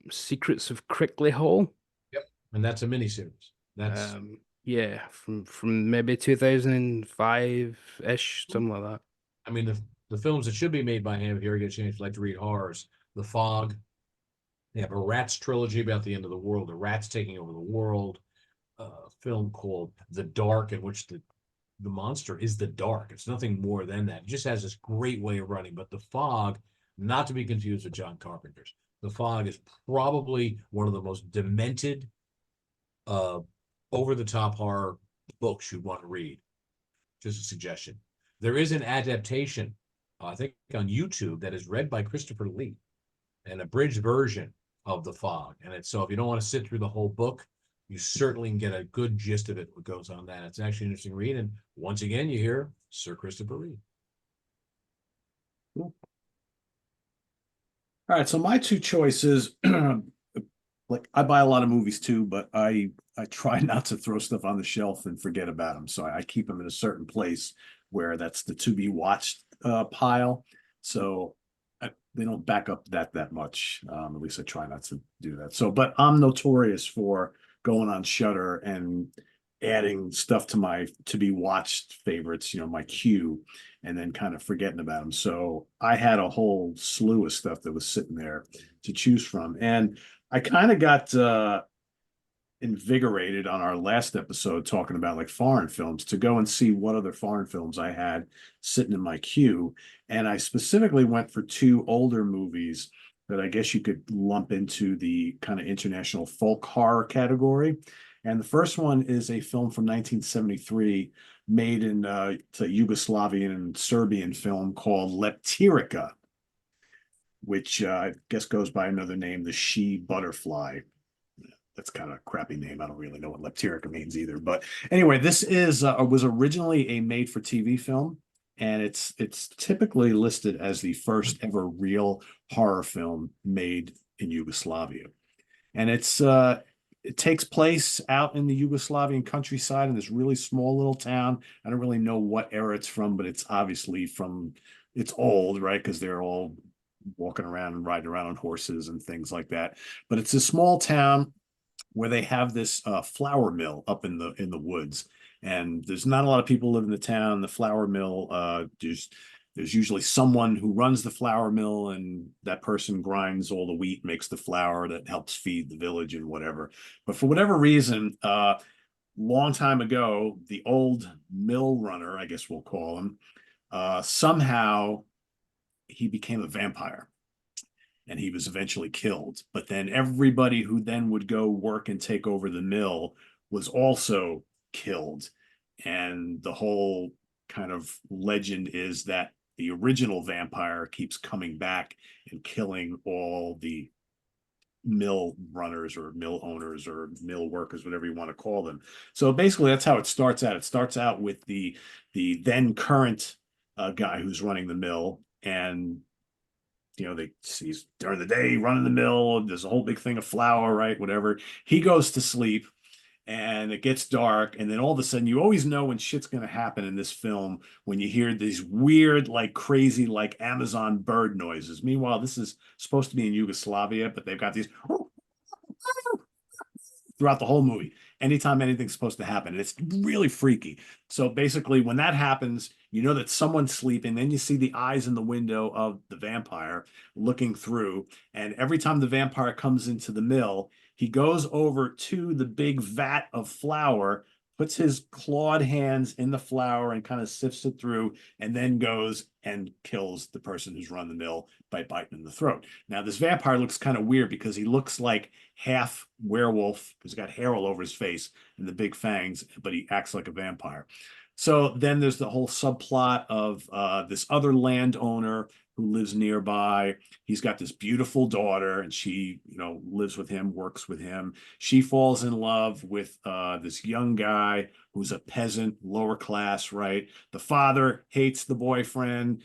Secrets of Crickley Hall. Yep, and that's a miniseries. That's yeah, from maybe 2005-ish, something like that. I mean, the films that should be made by him, if you ever get a chance, like to read horrors, The Fog. They have a Rats trilogy about the end of the world, the rats taking over the world. A film called The Dark, in which the monster is the dark. It's nothing more than that. It just has this great way of running. But The Fog, not to be confused with John Carpenter's, The Fog is probably one of the most demented, over-the-top horror books you'd want to read. Just a suggestion. There is an adaptation, I think, on YouTube that is read by Christopher Lee, an abridged version of The Fog. And so if you don't want to sit through the whole book, you certainly can get a good gist of it, what goes on that. It's actually an interesting read. And once again, you hear Sir Christopher Lee. Cool. All right, so my two choices, like I buy a lot of movies too, but I try not to throw stuff on the shelf and forget about them. So I keep them in a certain place where that's the to be watched pile. So they don't back up that much. At least I try not to do that. So, but I'm notorious for going on Shudder and adding stuff to my to be watched favorites, my queue, and then kind of forgetting about them. So I had a whole slew of stuff that was sitting there to choose from. And I kind of got invigorated on our last episode talking about like foreign films to go and see what other foreign films I had sitting in my queue. And I specifically went for two older movies that I guess you could lump into the kind of international folk horror category. And the first one is a film from 1973 made in it's a Yugoslavian and Serbian film called Leptirica, which I guess goes by another name, the She Butterfly. That's kind of a crappy name. I don't really know what Leptirica means either. But anyway, this was originally a made-for-TV film, and it's typically listed as the first ever real horror film made in Yugoslavia. And it takes place out in the Yugoslavian countryside in this really small little town. I don't really know what era it's from, but it's obviously it's old, right? Because they're all walking around and riding around on horses and things like that. But it's a small town where they have this flour mill up in the woods, and there's not a lot of people live in the town. The flour mill, there's usually someone who runs the flour mill, and that person grinds all the wheat, makes the flour that helps feed the village and whatever. But for whatever reason, long time ago, the old mill runner, I guess we'll call him, somehow he became a vampire. And he was eventually killed. But then everybody who then would go work and take over the mill was also killed. And the whole kind of legend is that the original vampire keeps coming back and killing all the mill runners or mill owners or mill workers, whatever you want to call them. So basically that's how it starts out. It starts out with the then current guy who's running the mill, and he's during the day running the mill, there's a whole big thing of flour, right? Whatever. He goes to sleep and it gets dark, and then all of a sudden you always know when shit's going to happen in this film when you hear these weird, like crazy, like Amazon bird noises. Meanwhile, this is supposed to be in Yugoslavia, but they've got these throughout the whole movie anytime anything's supposed to happen, and it's really freaky. So basically when that happens, you know that someone's sleeping, then you see the eyes in the window of the vampire looking through, and every time the vampire comes into the mill, he goes over to the big vat of flour, puts his clawed hands in the flour and kind of sifts it through, and then goes and kills the person who's run the mill by biting in the throat. Now, this vampire looks kind of weird because he looks like half werewolf, because he's got hair all over his face and the big fangs, but he acts like a vampire. So then there's the whole subplot of this other landowner who lives nearby. He's got this beautiful daughter, and she, lives with him, works with him. She falls in love with this young guy who's a peasant, lower class, right? The father hates the boyfriend.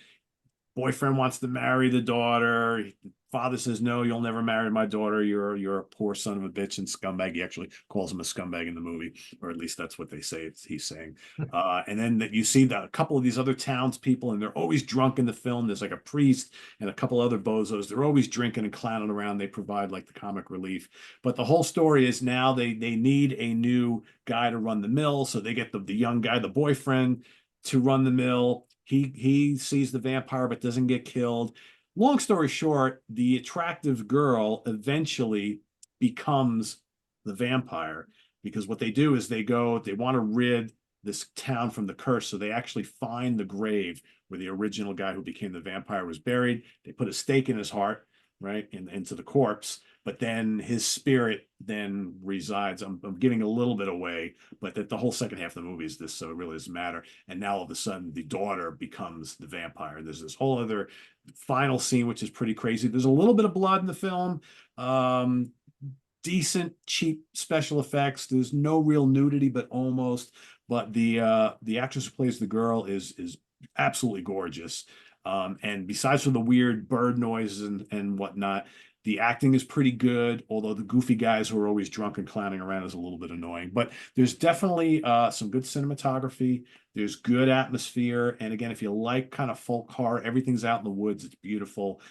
Boyfriend wants to marry the daughter. Father says, no, you'll never marry my daughter. You're a poor son of a bitch and scumbag. He actually calls him a scumbag in the movie, or at least that's what they say he's saying. And then that you see that a couple of these other townspeople, and they're always drunk in the film. There's like a priest and a couple other bozos. They're always drinking and clowning around. They provide like the comic relief. But the whole story is now they need a new guy to run the mill. So they get the young guy, the boyfriend, to run the mill. He sees the vampire but doesn't get killed. Long story short, the attractive girl eventually becomes the vampire, because what they do is they want to rid this town from the curse. So they actually find the grave where the original guy who became the vampire was buried. They put a stake in his heart, right, into the corpse. But then his spirit then resides. I'm giving a little bit away, but that the whole second half of the movie is this, so it really doesn't matter. And now all of a sudden, the daughter becomes the vampire. There's this whole other final scene, which is pretty crazy. There's a little bit of blood in the film. Decent, cheap special effects. There's no real nudity, but almost. But the actress who plays the girl is absolutely gorgeous. And besides for the weird bird noises and whatnot, the acting is pretty good, although the goofy guys who are always drunk and clowning around is a little bit annoying. But there's definitely some good cinematography. There's good atmosphere. And again, if you like kind of folk horror, everything's out in the woods. It's beautiful.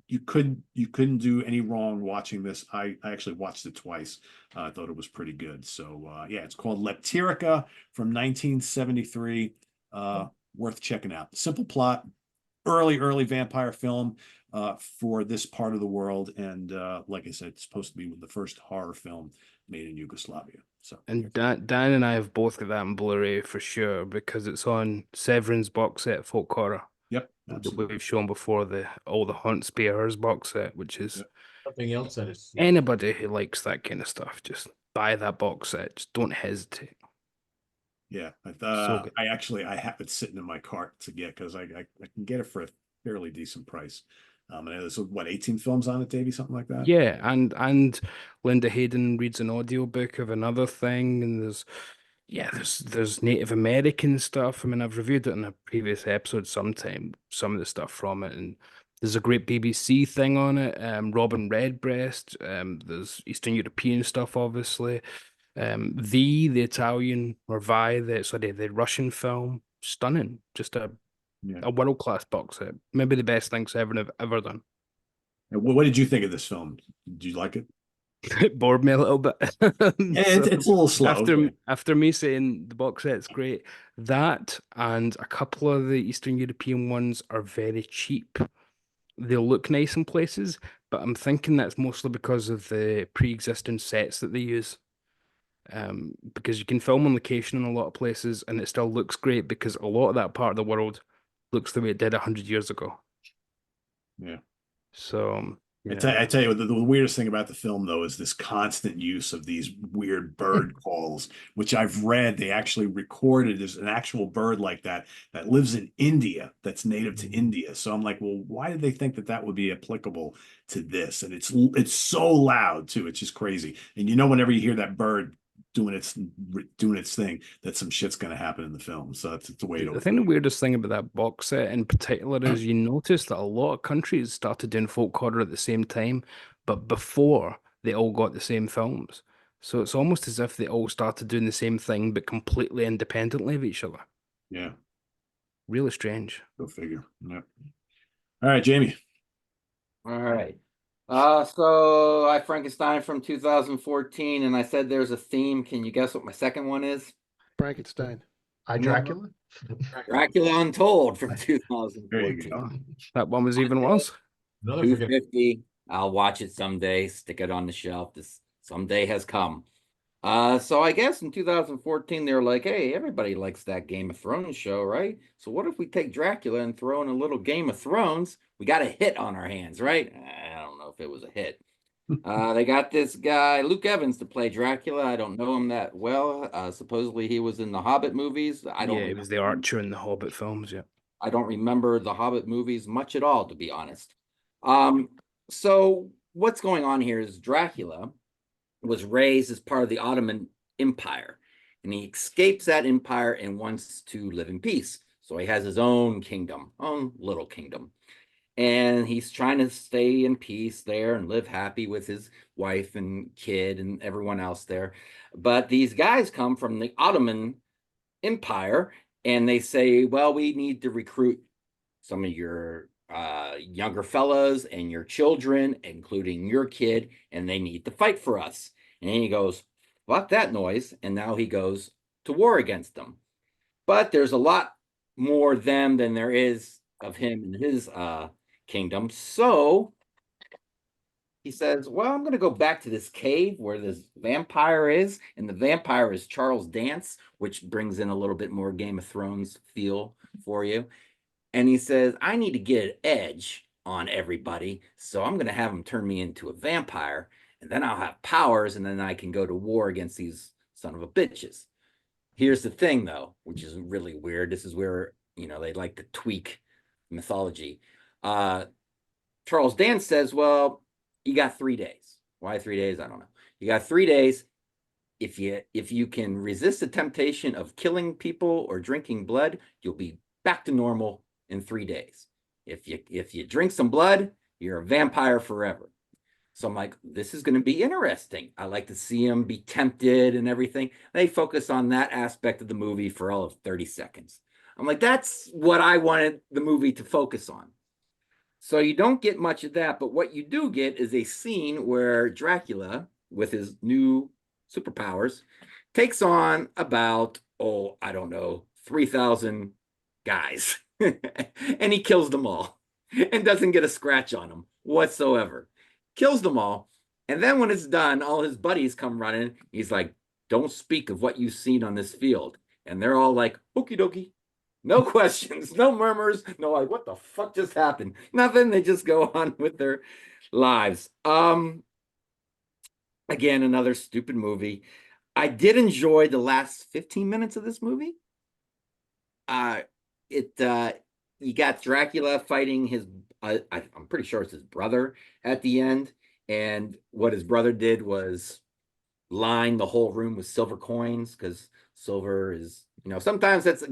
You couldn't do any wrong watching this. I actually watched it twice. I thought it was pretty good. So yeah, it's called Leptirica from 1973. Worth checking out. Simple plot, early vampire film for this part of the world, and like I said, it's supposed to be the first horror film made in Yugoslavia. So, And Dan and I have both got that on Blu-ray for sure because it's on Severin's box set, Folk Horror, yep, that absolutely. we've shown before, all the Haunts Bears box set, which is Something else that is anybody who likes that kind of stuff, just buy that box set. Just don't hesitate. Yeah, So good. I have it sitting in my cart to get, because I can get it for a fairly decent price. And there's what, 18 films on it, Davey, something like that. Yeah, and Linda Hayden reads an audiobook of another thing, and there's Native American stuff. I mean, I've reviewed it in a previous episode sometime, some of the stuff from it, and there's a great BBC thing on it. Robin Redbreast. There's Eastern European stuff, obviously. The Italian, or the Russian film, stunning. Just a Yeah. world-class box set. Maybe the best thing Severin have ever done. And what did you think of this film? Did you like it? It bored me a little bit. Yeah, So it's a little slow. after me saying the box set's great, that and a couple of the Eastern European ones are very cheap. They'll look nice in places, but I'm thinking that's mostly because of the pre-existing sets that they use. Because you can film on location in a lot of places and it still looks great because a lot of that part of the world looks the way it did 100 years ago. Yeah. So I tell you, the weirdest thing about the film, though, is this constant use of these weird bird calls, which I've read they actually recorded. There's an actual bird like that that lives in India, that's native to India. So I'm like, well, why did they think that that would be applicable to this? And it's so loud too. It's just crazy. And whenever you hear that bird doing its thing, that some shit's going to happen in the film. So it's the way I think the weirdest thing about that box set in particular is you notice that a lot of countries started doing folk horror at the same time, but before they all got the same films. So it's almost as if they all started doing the same thing, but completely independently of each other. Yeah, Really strange. go figure. Yeah. All right, Jamie. All right. So I Frankenstein from 2014, and I said there's a theme. Can you guess what my second one is? Frankenstein. I Dracula. Dracula Untold from There you 2014. go. That one was even worse. Another forget. 250. I'll watch it someday, stick it on the shelf. This someday has come. So I guess in 2014 they were like, hey, everybody likes that Game of Thrones show, right? So what if we take Dracula and throw in a little Game of Thrones? We got a hit on our hands, right? I don't know if it was a hit. They got this guy, Luke Evans, to play Dracula. I don't know him that well. Supposedly he was in the Hobbit movies. I don't Yeah, it was the Archer in the Hobbit films, yeah. I don't remember the Hobbit movies much at all, to be honest. So what's going on here is Dracula was raised as part of the Ottoman Empire, and he escapes that empire and wants to live in peace. So he has his own kingdom, own little kingdom. And he's trying to stay in peace there and live happy with his wife and kid and everyone else there. But these guys come from the Ottoman Empire and they say, well, we need to recruit some of your younger fellas and your children, including your kid, and they need to fight for us. And he goes, fuck that noise. And now he goes to war against them. But there's a lot more them than there is of him and his kingdom. So he says, well, I'm going to go back to this cave where this vampire is. And the vampire is Charles Dance, which brings in a little bit more Game of Thrones feel for you. And he says, I need to get an edge on everybody. So I'm going to have him turn me into a vampire. And then I'll have powers. And then I can go to war against these son of a bitches. Here's the thing, though, which is really weird. This is where, they like to tweak mythology. Charles Dance says, well, you got 3 days. Why 3 days? I don't know. You got 3 days. If you can resist the temptation of killing people or drinking blood, you'll be back to normal in 3 days. If you drink some blood, you're a vampire forever. So I'm like, this is going to be interesting. I like to see him be tempted and everything. They focus on that aspect of the movie for all of 30 seconds. I'm like, that's what I wanted the movie to focus on. So you don't get much of that, but what you do get is a scene where Dracula, with his new superpowers, takes on about, 3,000 guys. And he kills them all and doesn't get a scratch on them whatsoever. Kills them all. And then when it's done, all his buddies come running. He's like, don't speak of what you've seen on this field. And they're all like, okie dokie. No questions, no murmurs, no like, what the fuck just happened? Nothing. They just go on with their lives. Again, another stupid movie. I did enjoy the last 15 minutes of this movie. You got Dracula fighting his, I'm pretty sure it's his brother at the end. And what his brother did was line the whole room with silver coins because silver is, sometimes that's,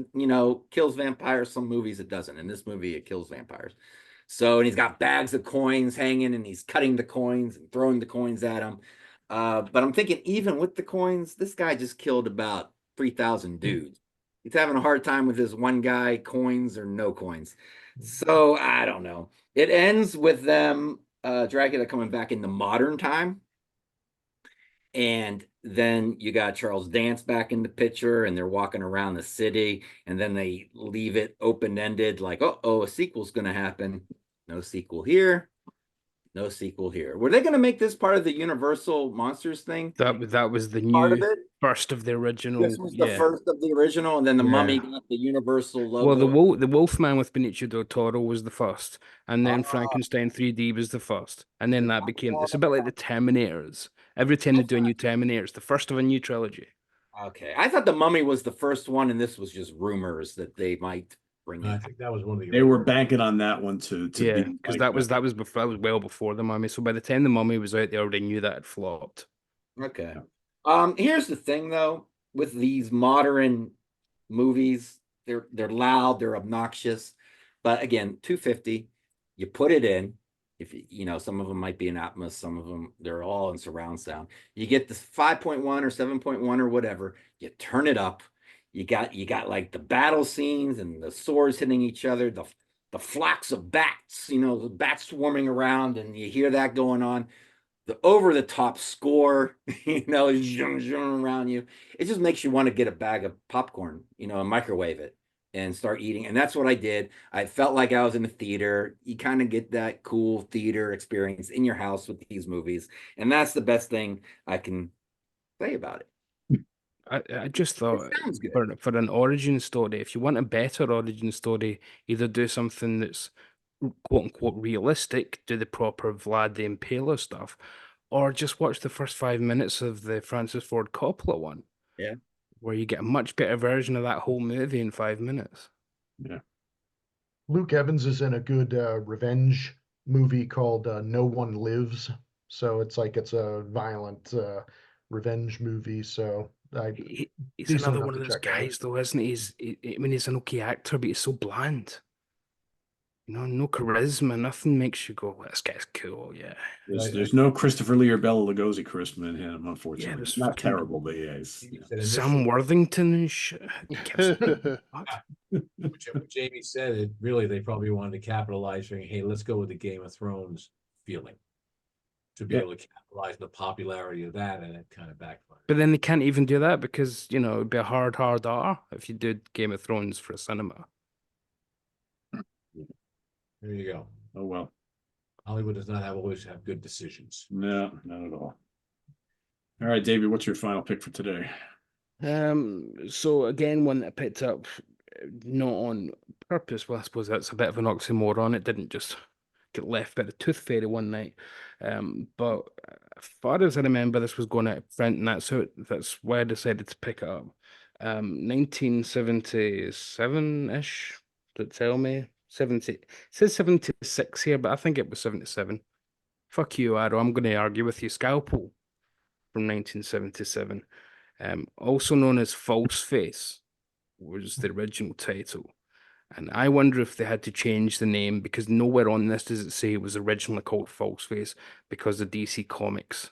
kills vampires. Some movies it doesn't. In this movie, it kills vampires. So, and he's got bags of coins hanging and he's cutting the coins and throwing the coins at him. But I'm thinking, even with the coins, this guy just killed about 3,000 dudes. He's having a hard time with this one guy, coins or no coins. So I don't know. It ends with them, Dracula coming back in the modern time. And then you got Charles Dance back in the picture and they're walking around the city. And then they leave it open-ended like, a sequel's going to happen. No sequel here. No sequel here. Were they going to make this part of the Universal Monsters thing? That was the Part of new it? first of the This original. was the Yeah. first of the original, and then the Yeah. Mummy got the Universal Well, logo. the Wolfman with Benicio del Toro was the first, and then Ah, Frankenstein 3D was the first, and then that became. It's a bit like the Terminators. Every time they do a new Terminator, it's the first of a new trilogy. okay. I thought the Mummy was the first one, and this was just rumors that they might bring I it. think that was one of the They were banking on that one to Yeah, be because like that was before that was well before the Mummy. So by the time the Mummy was out, they already knew that had flopped. Okay. Here's the thing though, with these modern movies, they're loud, they're obnoxious. But again, 250, you put it in. If you know, some of them might be in Atmos, some of them they're all in surround sound. You get this 5.1 or 7.1 or whatever, you turn it up. You got like the battle scenes and the swords hitting each other, the flocks of bats, you know, the bats swarming around, and you hear that going on, the over the top score, you know, zoom, zoom around you. It just makes you want to get a bag of popcorn, you know, and microwave it and start eating. And that's what I did. I felt like I was in a theater. You kind of get that cool theater experience in your house with these movies. And that's the best thing I can say about it. I just thought It sounds good. for an origin story, if you want a better origin story, either do something that's quote unquote realistic, do the proper Vlad the Impaler stuff, or just watch the first 5 minutes of the Francis Ford Coppola one. Yeah. Where you get a much better version of that whole movie in 5 minutes. Yeah. Luke Evans is in a good revenge movie called No One Lives. So it's a violent revenge movie. So He's decent another enough one of to those check out. guys, though, isn't he? I mean, he's an okay actor, but he's so bland. You know, no charisma, nothing makes you go, "This guy's cool." Yeah, There's no Christopher Lee or Bela Lugosi charisma in him, unfortunately. yeah. There's Not fucking terrible, but yeah, Sam Worthington and shit. Who gives a fuck? What Jamie said, it really they probably wanted to capitalize saying, hey, let's go with the Game of Thrones feeling to be able to capitalize the popularity of that, and it kind of backfired. But then they can't even do that because, you know, it'd be a hard R if you did Game of Thrones for a cinema. There you go. Oh well. Hollywood does not always have good decisions. No, not at all. All right, David, what's your final pick for today? So again, one that I picked up not on purpose. Well, I suppose that's a bit of an oxymoron. It didn't just get left by the tooth fairy one night. But as far as I remember, this was going out of print, and that's why I decided to pick it up. 1977-ish, to tell me. 70, it says 76 here, but I think it was 77. Fuck you, Arrow. I'm going to argue with you. Scalpel from 1977. Also known as False Face was the original title. And I wonder if they had to change the name because nowhere on this does it say it was originally called False Face because of DC Comics.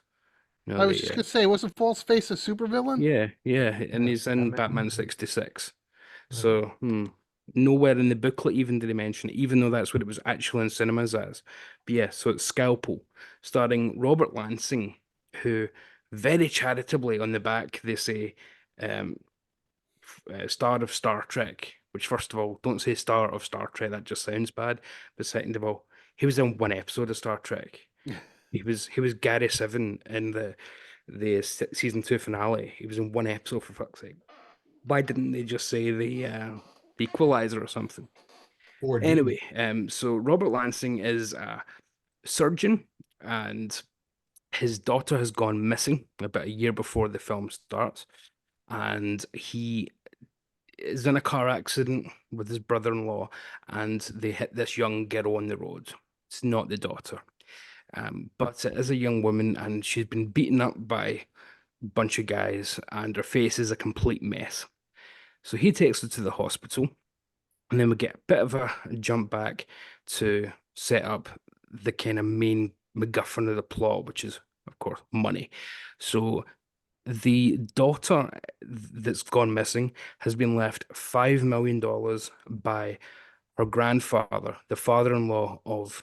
You know, I was just gonna say, wasn't False Face a supervillain? yeah, and he's in Batman 66. So, nowhere in the booklet even did they mention it, even though that's what it was actually in cinemas as. But yeah, so it's Scalpel, starring Robert Lansing, who very charitably on the back they say, star of Star Trek. Which, first of all, don't say star of Star Trek. That just sounds bad. But second of all, he was in one episode of Star Trek. He was Gary Seven in the season 2 finale. He was in one episode, for fuck's sake. Why didn't they just say the Equalizer or something? 4D. Anyway, so Robert Lansing is a surgeon, and his daughter has gone missing about a year before the film starts, and he is in a car accident with his brother-in-law, and they hit this young girl on the road. It's not the daughter, but it is a young woman, and she's been beaten up by a bunch of guys, and her face is a complete mess. So he takes her to the hospital, and then we get a bit of a jump back to set up the kind of main MacGuffin of the plot, which is, of course, money. So the daughter that's gone missing has been left $5 million by her grandfather, the father-in-law of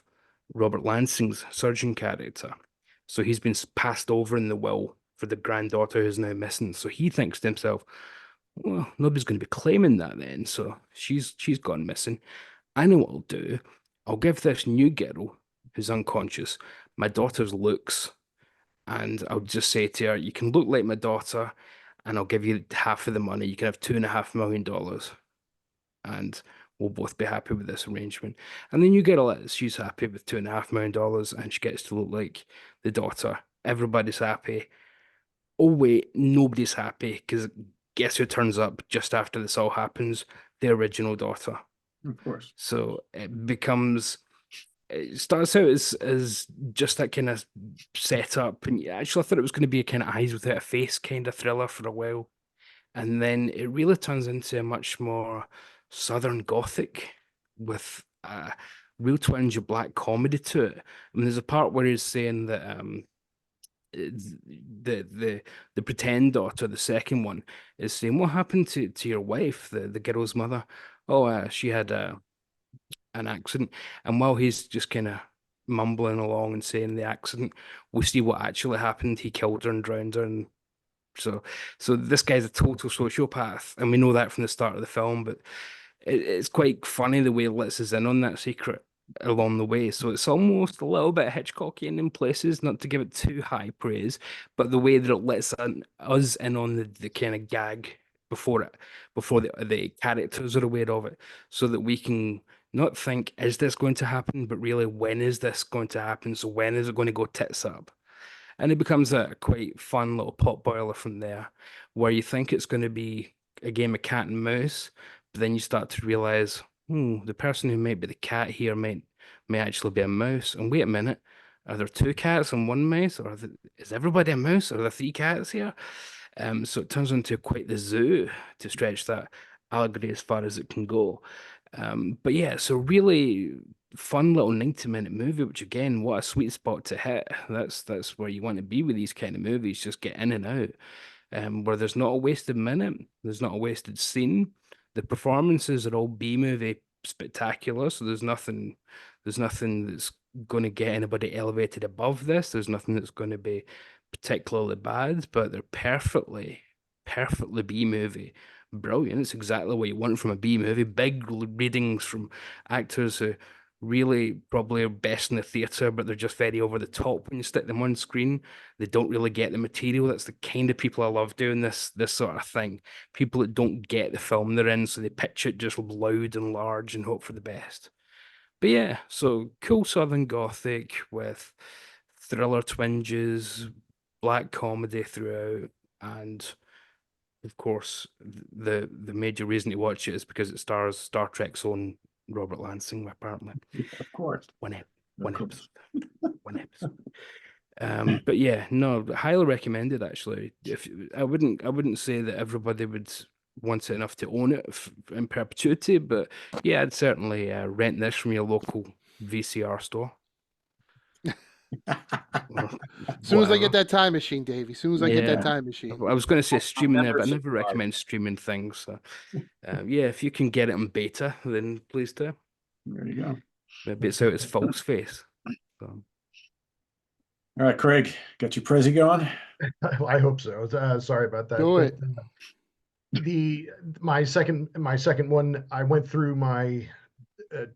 Robert Lansing's surgeon character. So he's been passed over in the will for the granddaughter who's now missing. So he thinks to himself, well, nobody's going to be claiming that then. So she's gone missing. I know what I'll do. I'll give this new girl who's unconscious my daughter's looks, and I'll just say to her, you can look like my daughter, and I'll give you half of the money. You can have $2.5 million, and we'll both be happy with this arrangement. And then you get all that. She's happy with $2.5 million, and she gets to look like the daughter. Everybody's happy. Oh wait, nobody's happy, because guess who turns up just after this all happens? The original daughter. Of course. So it starts out as just that kind of setup, and actually I thought it was going to be a kind of eyes without a face kind of thriller for a while, and then it really turns into a much more Southern Gothic with a real twinge of black comedy to it. I mean, there's a part where he's saying that the pretend daughter, the second one, is saying, "What happened to your wife, the girl's mother?" Oh, she had an accident. And while he's just kind of mumbling along and saying the accident, we see what actually happened. He killed her and drowned her. And so this guy's a total sociopath, and we know that from the start of the film. But it's quite funny the way it lets us in on that secret along the way. So it's almost a little bit Hitchcockian in places, not to give it too high praise, but the way that it lets us in on the kind of gag before the characters are aware of it, so that we can not think, is this going to happen, but really, when is this going to happen? So when is it going to go tits up? And it becomes a quite fun little pot boiler from there, where you think it's going to be a game of cat and mouse, but then you start to realize, the person who might be the cat here may actually be a mouse. And wait a minute, are there two cats and one mouse, or is everybody a mouse? Are there three cats here? So it turns into quite the zoo, to stretch that allegory as far as it can go. But yeah, so really fun little 90-minute movie, which again, what a sweet spot to hit. That's where you want to be with these kind of movies, just get in and out. Where there's not a wasted minute, there's not a wasted scene. The performances are all B-movie spectacular, so there's nothing that's going to get anybody elevated above this. There's nothing that's going to be particularly bad, but they're perfectly B-movie. Brilliant. It's exactly what you want from a B movie. Big readings from actors who really probably are best in the theatre, but they're just very over the top when you stick them on screen. They don't really get the material. That's the kind of people I love doing this sort of thing. People that don't get the film they're in, so they pitch it just loud and large and hope for the best. But yeah, so cool Southern Gothic with thriller twinges, black comedy throughout, and of course, the major reason to watch it is because it stars Star Trek's own Robert Lansing, apparently. Of course. One Of course. episode. One episode. But yeah, no, highly recommended actually. If I wouldn't say that everybody would want it enough to own it in perpetuity, but yeah, I'd certainly rent this from your local VCR store. As soon as I get that time machine, Davey. As soon as I get that Yeah. time machine. I was going to say streaming there, but I never never recommend streaming things. So, yeah, if you can get it in beta, then please do. There you go. Maybe it's out as false face. So, All right, Craig, got your Prezi going? I hope so. Sorry about that. Do it. My second one, I went through my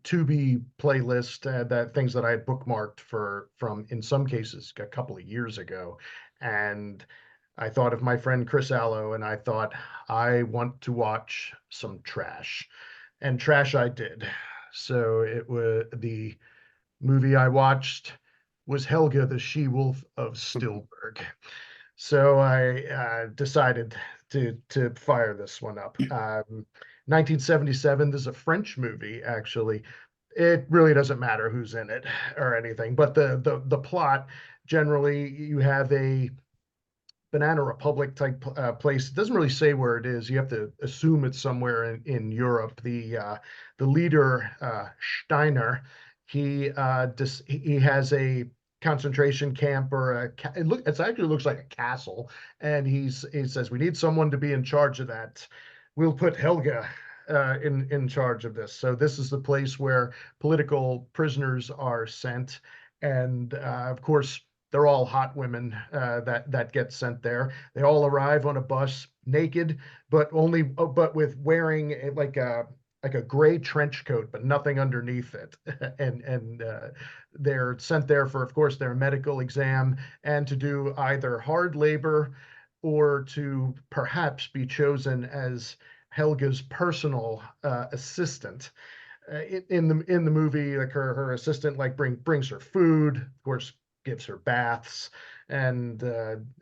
Tubi playlist, that things that I had bookmarked from in some cases a couple of years ago, and I thought of my friend Chris Allo, and I thought, I want to watch some trash, and trash I did. So it was the movie I watched was Helga the She-Wolf of Stillburg. So I decided to fire this one up. 1977. This is a French movie, actually. It really doesn't matter who's in it or anything, but the plot, generally, you have a Banana Republic type place. It doesn't really say where it is. You have to assume it's somewhere in Europe. The leader, Steiner, he has a concentration camp, or it actually looks like a castle, and he says, we need someone to be in charge of that. We'll put Helga in charge of this. So this is the place where political prisoners are sent, and of course, they're all hot women that get sent there. They all arrive on a bus naked, but with wearing like like a gray trench coat, but nothing underneath it. And they're sent there for, of course, their medical exam and to do either hard labor or to perhaps be chosen as Helga's personal assistant. In the movie, like her assistant like brings her food, of course, gives her baths, and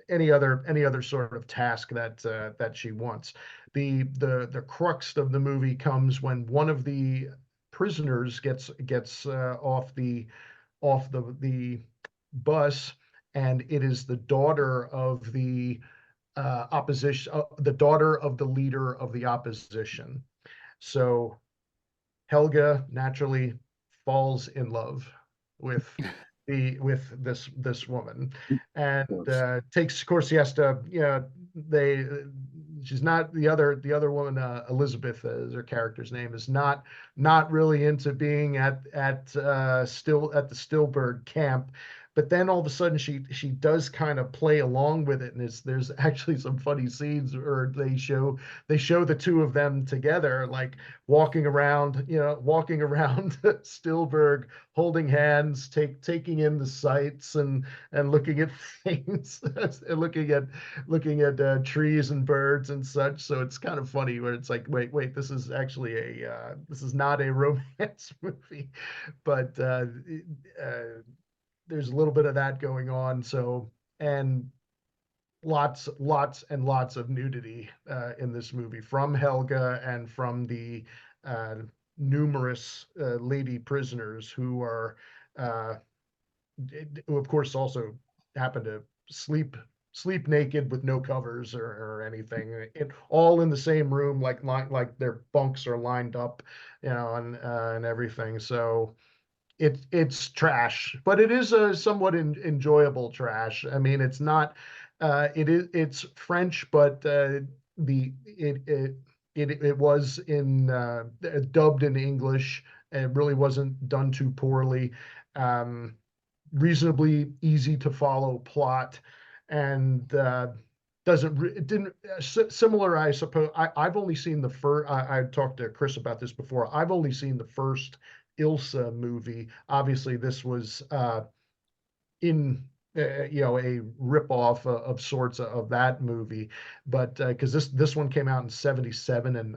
any other sort of task that she wants. The crux of the movie comes when one of the prisoners gets off the bus, and it is the daughter of the opposition, the daughter of the leader of the opposition. So Helga naturally falls in love with this woman, and takes, of course, he has to, they she's not the other woman, Elizabeth, as her character's name, is not really into being still at the Stillberg camp. But then all of a sudden she does kind of play along with it, and there's actually some funny scenes where they show the two of them together, like walking around Stillberg, holding hands, taking in the sights, and looking at things, and looking at trees and birds and such. So it's kind of funny where it's like, wait, this is actually this is not a romance movie, but there's a little bit of that going on. So, and lots and lots of nudity in this movie from Helga and from the uh, numerous lady prisoners uh, who of course also happen to sleep naked with no covers or anything, all in the same room, like their bunks are lined up, and everything. So it's trash, but it is a somewhat enjoyable trash. I mean, it's not. It's French, but the it was dubbed in English. And it really wasn't done too poorly. Um, Reasonably easy to follow plot, and doesn't it didn't similar, I suppose. I've only seen the first. I talked to Chris about this before. I've only seen the first Ilsa movie. Obviously, this was in a ripoff of sorts of that movie, but because this one came out in '77, and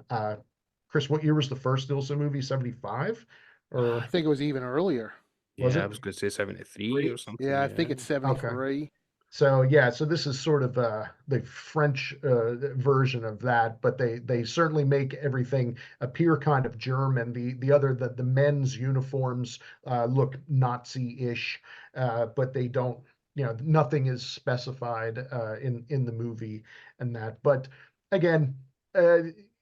Chris, what year was the first Ilsa movie? '75, I or think it was even earlier. was Yeah, it? I was going to say 73 or something. Yeah, I think it's Okay. 73. So yeah, so this is sort of the French version of that, but they certainly make everything appear kind of German. The men's uniforms look Nazi-ish, but they don't. Nothing is specified in the movie and that. But again, uh,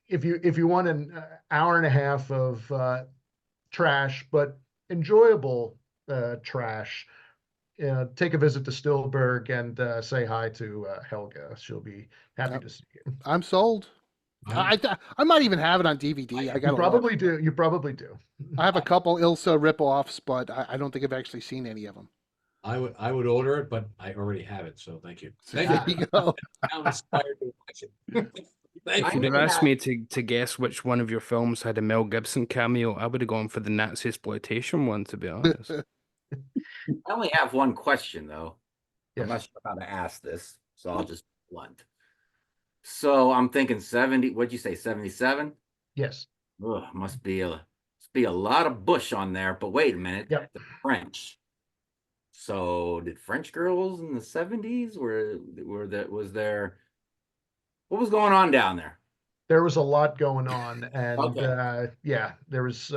if you want an hour and a half of trash, but enjoyable trash, take a visit to Stillberg and say hi to Helga. She'll be happy Yep. to see you. I'm sold. I might even have it on DVD. I You gotta probably look. do. You probably do. I have a couple Ilsa ripoffs, but I don't think I've actually seen any of them. I would order it, but I already have it, so thank you. So Thank there you. you go. I'm inspired to watch it. Thank If you. you'd have asked me to guess which one of your films had a Mel Gibson cameo, I would have gone for the Nazi exploitation one, to be honest. I only have one question though. I'm not Yes. sure how to ask this, so I'll just be blunt. So I'm thinking 70. What'd you say? 77? Yes. Ugh, must be a lot of Bush on there. But wait a minute, Yep. the French. So did French girls in the 70s was there, what was going on down there? There was a lot going on, and Okay. yeah, there was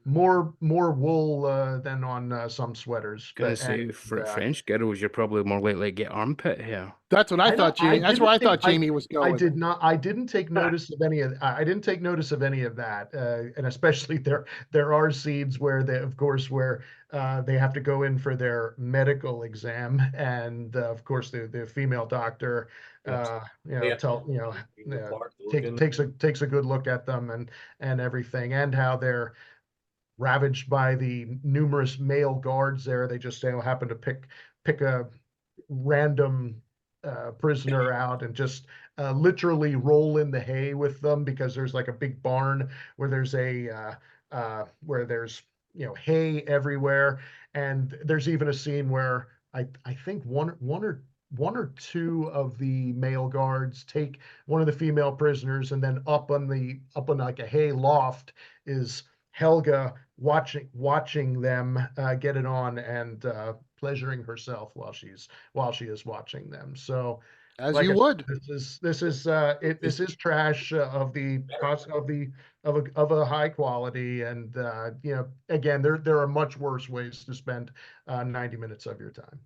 more wool than on some sweaters. Gonna But say uh, French girls, you're probably more likely to get armpit hair. That's what I don't- thought, Jamie. That's where I thought Jamie was I going. did not. I didn't take notice of any of. I didn't take notice of any of that, and especially there are scenes where they have to go in for their medical exam, and of course the female doctor, Yes. uh, takes a good look at them and everything, and how they're ravaged by the numerous male guards there. They just happen to pick a random prisoner out and just literally roll in the hay with them, because there's like a big barn where there's hay everywhere. And there's even a scene where I think one or two of the male guards take one of the female prisoners, and then up on like a hay loft is Helga watching them get it on, and pleasuring herself while she is watching them. So, As like you I said, would. this is trash of the cost of a high quality, and again, there are much worse ways to spend 90 minutes of your time.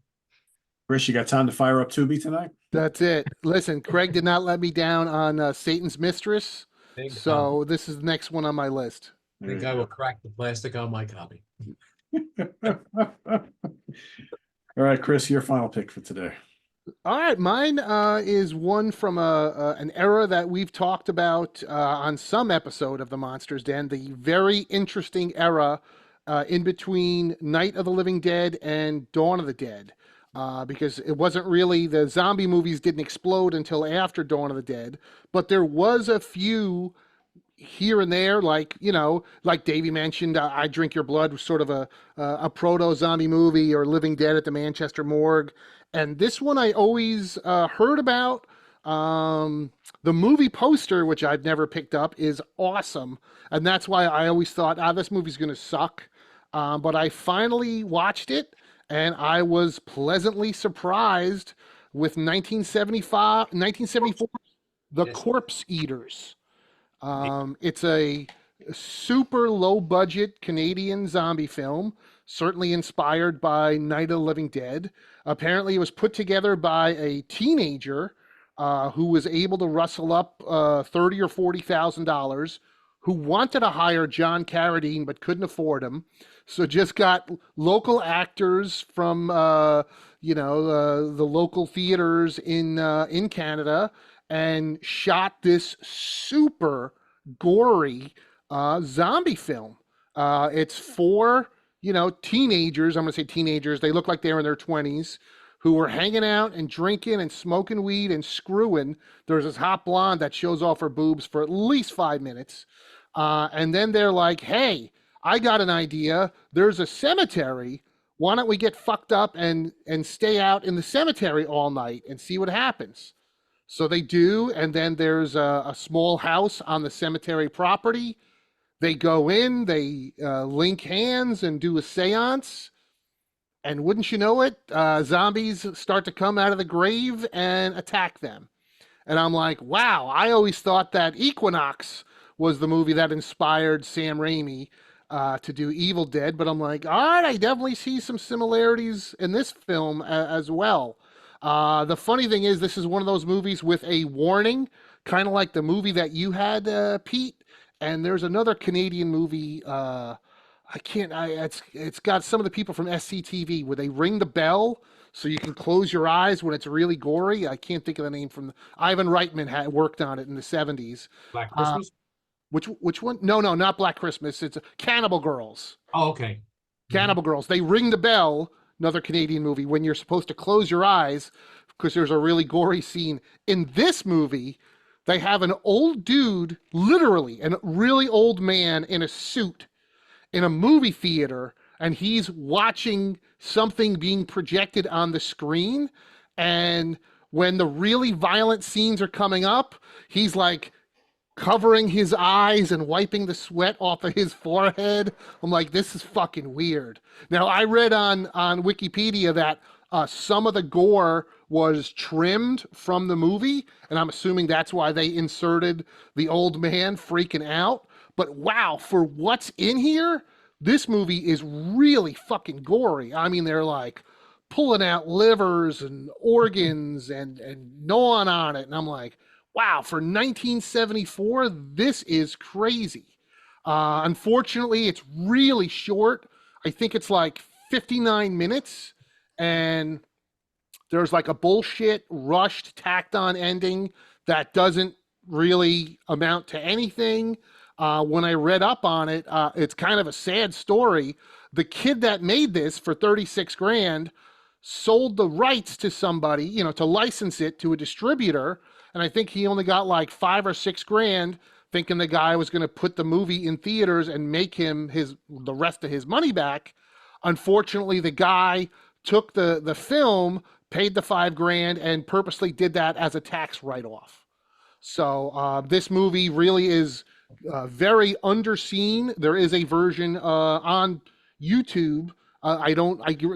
Chris, you got time to fire up Tubi tonight? That's it. Listen, Craig did not let me down on Satan's Mistress, Big so this is the next one on my list. I think I will crack the plastic on my copy. All right, Chris, your final pick for today. All right, mine is one from an era that we've talked about on some episode of the Monsters Den, the very interesting era in between Night of the Living Dead and Dawn of the Dead, because it wasn't really, the zombie movies didn't explode until after Dawn of the Dead, but there was a few here and there, like Davey mentioned, I Drink Your Blood was sort of a proto zombie movie, or Living Dead at the Manchester Morgue. And this one I always heard about. The movie poster, which I've never picked up, is awesome, and that's why I always thought, this movie's gonna suck. But I finally watched it, and I was pleasantly surprised with 1974, The Corpse Eaters. It's a super low budget Canadian zombie film, certainly inspired by Night of the Living Dead. Apparently, it was put together by a teenager who was able to rustle up $30,000 or $40,000, who wanted to hire John Carradine but couldn't afford him, so just got local actors from the local theaters in Canada, and shot this super gory zombie film. It's for teenagers. I'm going to say teenagers. They look like they're in their 20s, who were hanging out and drinking and smoking weed and screwing. There's this hot blonde that shows off her boobs for at least 5 minutes. And then they're like, hey, I got an idea. There's a cemetery. Why don't we get fucked up and stay out in the cemetery all night and see what happens? So they do, and then there's a small house on the cemetery property. They go in, they link hands and do a seance, and wouldn't you know it, zombies start to come out of the grave and attack them. And I'm like, wow, I always thought that Equinox was the movie that inspired Sam Raimi to do Evil Dead, but I'm like, all right, I definitely see some similarities in this film as well. The funny thing is, this is one of those movies with a warning, kind of like the movie that you had, Pete. And there's another Canadian movie. It's got some of the people from SCTV where they ring the bell so you can close your eyes when it's really gory. I can't think of the name from Ivan Reitman had worked on it in the 70s. Black Christmas? Which one? No, not Black Christmas. It's Cannibal Girls. Oh, okay. Cannibal Girls. They ring the bell. Another Canadian movie, when you're supposed to close your eyes because there's a really gory scene. In this movie, they have an old dude, literally a really old man in a suit in a movie theater, and he's watching something being projected on the screen. And when the really violent scenes are coming up, he's like covering his eyes and wiping the sweat off of his forehead. I'm like, this is fucking weird. Now, I read on Wikipedia that some of the gore was trimmed from the movie, and I'm assuming that's why they inserted the old man freaking out. But wow, for what's in here, this movie is really fucking gory. I mean, they're like pulling out livers and organs and gnawing on it, and I'm like, wow, for 1974, this is crazy. Unfortunately, it's really short. I think it's like 59 minutes, and there's like a bullshit, rushed, tacked on ending that doesn't really amount to anything. When I read up on it, it's kind of a sad story. The kid that made this for 36 grand sold the rights to somebody, you know, to license it to a distributor. And I think he only got like $5 or $6 grand, thinking the guy was going to put the movie in theaters and make him the rest of his money back. Unfortunately, the guy took the film, paid the $5 grand, and purposely did that as a tax write-off. So this movie really is very underseen. There is a version on YouTube. I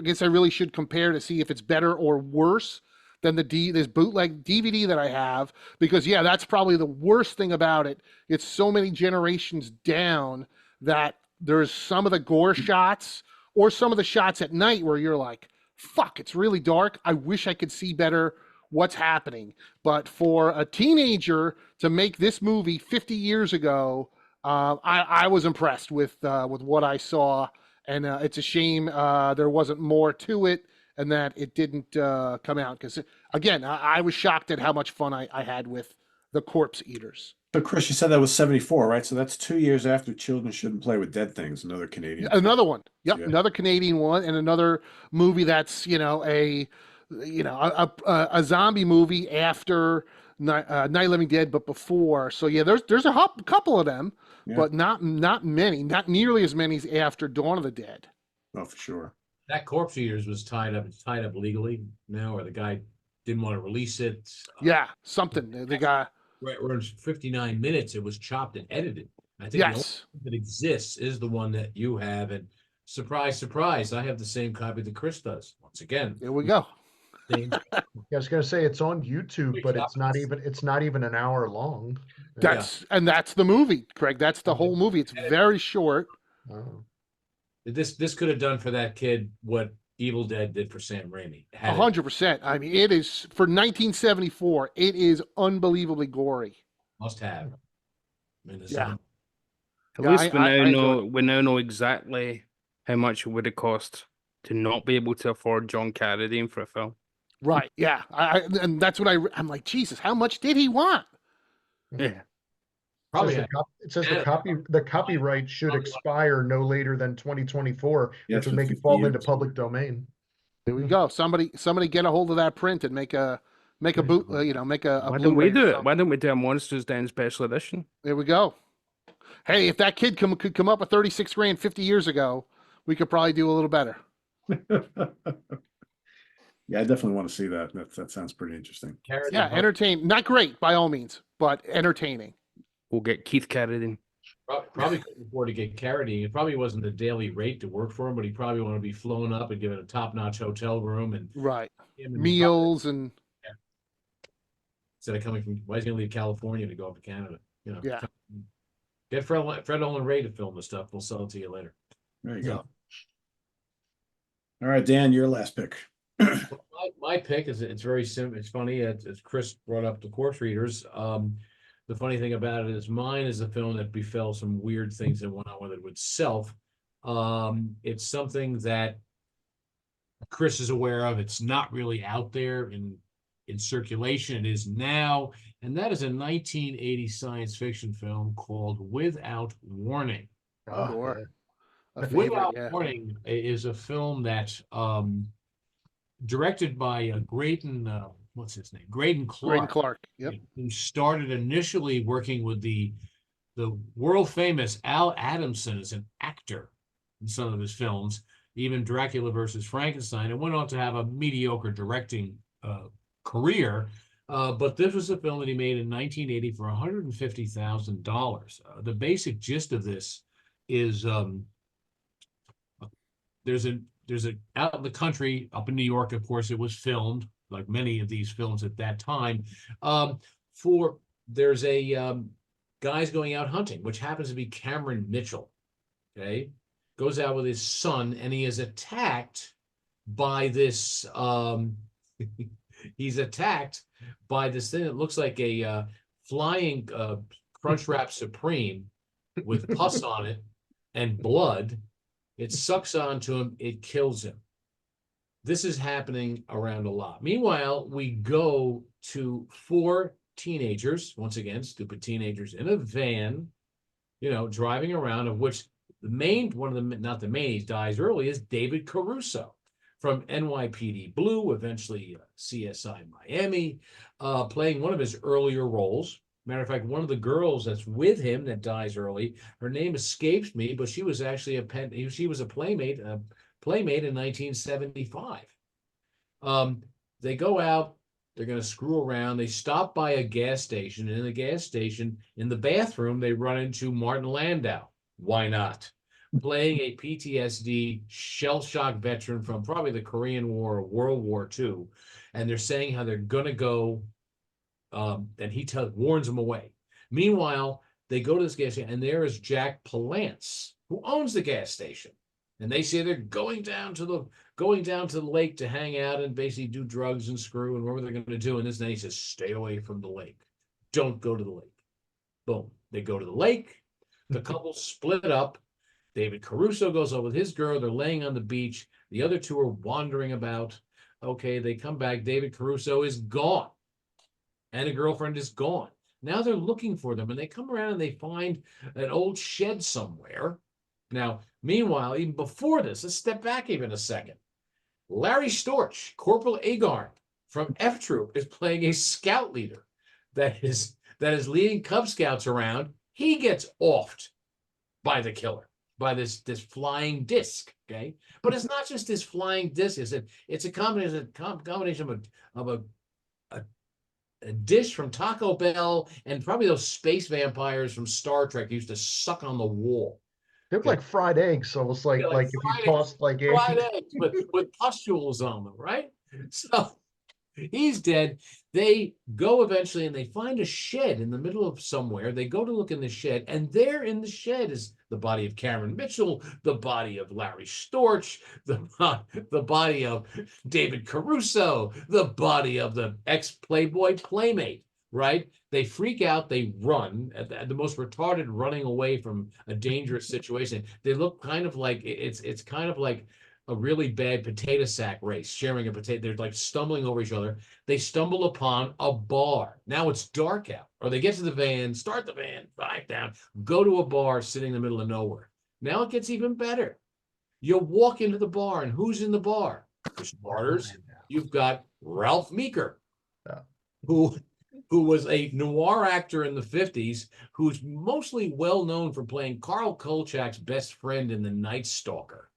guess I really should compare to see if it's better or worse than this bootleg DVD that I have, because yeah, that's probably the worst thing about it. It's so many generations down that there's some of the gore shots or some of the shots at night where you're like, fuck, it's really dark. I wish I could see better what's happening. But for a teenager to make this movie 50 years ago, I was impressed with what I saw, and it's a shame there wasn't more to it and that it didn't come out. Because again, I was shocked at how much fun I had with the Corpse Eaters. So, Chris, you said that was 74, right? So that's 2 years after Children Shouldn't Play with Dead Things, another Canadian. Another one. Yep, Yeah. Another Canadian one, and another movie that's a zombie movie after Night of the Living Dead, but before. So yeah, there's a couple of them, Yeah. but not many, not nearly as many as after Dawn of the Dead. Oh, for sure. That Corpse Eaters was tied up. It's tied up legally now, or the guy didn't want to release it. Yeah, something. The guy. Right, or in 59 minutes, it was chopped and edited. I think the only Yes. one that exists is the one that you have, and surprise, surprise, I have the same copy that Chris does. Once again, There we go. same- I was gonna say it's on YouTube, Wait, but stop. it's not even an hour long. That's the movie, Craig. That's the whole movie. It's very short. Oh. This could have done for that kid what Evil Dead did for Sam Raimi. Had it- 100%. I mean, it is for 1974. It is unbelievably gory. Must have. I mean, Yeah. At Yeah, least I we now know exactly how much it would have cost to not be able to afford John Carradine for a film. Right. Yeah. And that's what I'm like, Jesus, how much did he want? Yeah. Probably It says the copyright should expire no later than 2024, Yeah, which would make it 50 fall into years. public domain. There we go. Somebody get a hold of that print and make a boot. Make a. Why don't we Blu-ray do or it? something. Why don't we do a Monsters Den special edition? There we go. Hey, if that kid could come up with 36 grand 50 years ago, we could probably do a little better. Yeah, I definitely want to see that. That sounds pretty interesting. Carradine Yeah, entertain. Not great by all means, but entertaining. We'll get Keith Carradine. probably couldn't afford to get Carradine. It probably wasn't the daily rate to work for him, but he probably wanted to be flown up and given a top-notch hotel room and Right. him and his Meals and instead of coming from, why is he gonna leave California to go up to Canada? Yeah. Get Fred Olin Ray to film the stuff. We'll sell it to you later. There you go. All right, Dan, your last pick. My pick is, it's very simple. It's funny, as Chris brought up the Corpse Readers. The funny thing about it is mine is a film that befell some weird things that went on with it with self. It's something that Chris is aware of. It's not really out there in circulation. It is now, and that is a 1980 science fiction film called Without Warning. Sure. A favorite, Without yeah. Warning is a film that directed by Graydon, what's his name? Graydon Graydon Clark, Clark. Yep. who started initially working with the world famous Al Adamson as an actor in some of his films, even Dracula versus Frankenstein, and went on to have a mediocre directing career. But this was a film that he made in 1980 for $150,000. The basic gist of this is there's a out in the country, up in New York, of course, it was filmed, like many of these films at that time. There's a guy's going out hunting, which happens to be Cameron Mitchell. Okay, goes out with his son, and he is attacked by this. He's attacked by this thing that looks like a flying Crunchwrap Supreme with pus on it and blood. It sucks onto him. It kills him. This is happening around a lot. Meanwhile, we go to 4 teenagers, once again, stupid teenagers in a van, driving around, of which the main, one of them, not the main, he dies early, is David Caruso from NYPD Blue, eventually CSI Miami, playing one of his earlier roles. Matter of fact, one of the girls that's with him that dies early, her name escapes me, but she was actually she was a playmate in 1975. They go out, they're going to screw around. They stop by a gas station, and in the gas station, in the bathroom, they run into Martin Landau. Why not? Playing a PTSD shell shock veteran from probably the Korean War or World War II. And they're saying how they're going to go, and he warns them away. Meanwhile, they go to this gas station, and there is Jack Palance, who owns the gas station. And they say they're going down to the lake to hang out and basically do drugs and screw and whatever they're going to do. And then he says, stay away from the lake. Don't go to the lake. Boom. They go to the lake. The couple split up. David Caruso goes over with his girl. They're laying on the beach. The other two are wandering about. Okay, they come back. David Caruso is gone. And a girlfriend is gone. Now they're looking for them. And they come around and they find an old shed somewhere. Now, meanwhile, even before this, let's step back even a second. Larry Storch, Corporal Agarn from F Troop, is playing a scout leader that is leading Cub Scouts around. He gets offed by the killer, by this flying disc. Okay, but it's not just this flying disc. It's a combination of a dish from Taco Bell and probably those space vampires from Star Trek used to suck on the wall. They look like fried eggs, so it's like if you tossed like fried eggs with pustules on them, right? So he's dead. They go eventually and they find a shed in the middle of somewhere. They go to look in the shed, and there in the shed is the body of Cameron Mitchell, the body of Larry Storch, the body of David Caruso, the body of the ex-Playboy playmate, right? They freak out, they run, at the most retarded running away from a dangerous situation. They look kind of like, it's kind of like a really bad potato sack race, sharing a potato. They're like stumbling over each other. They stumble upon a bar. Now it's dark out. Or they get to the van, start the van, drive down, go to a bar sitting in the middle of nowhere. Now it gets even better. You walk into the bar, and who's in the bar? For starters, you've got Ralph Meeker, who was a noir actor in the 50s, who's mostly well known for playing Carl Kolchak's best friend in The Night Stalker.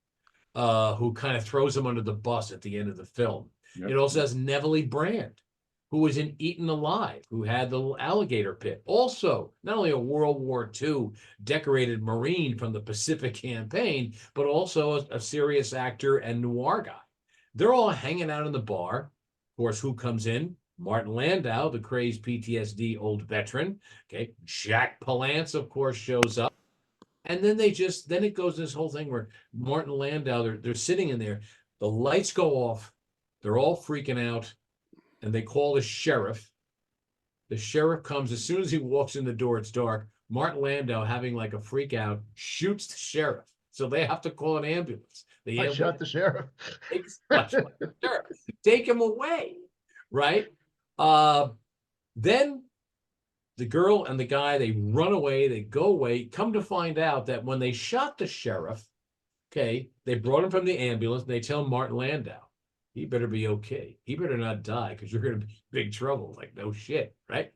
Who kind of throws him under the bus at the end of the film. Yep. It also has Neville Brand, who was in Eaten Alive, who had the alligator pit. Also, not only a World War II decorated Marine from the Pacific Campaign, but also a serious actor and noir guy. They're all hanging out in the bar. Of course, who comes in? Martin Landau, the crazed PTSD old veteran. Okay, Jack Palance, of course, shows up. And then it goes this whole thing where Martin Landau, they're sitting in there, the lights go off, they're all freaking out, and they call the sheriff. The sheriff comes, as soon as he walks in the door, it's dark. Martin Landau, having like a freak out, shoots the sheriff. So they have to call an ambulance. I shot the sheriff. Take him away, right? Then the girl and the guy, they run away, they go away, come to find out that when they shot the sheriff, okay, they brought him from the ambulance, and they tell Martin Landau, he better be okay. He better not die, because you're going to be in big trouble. Like, no shit, right?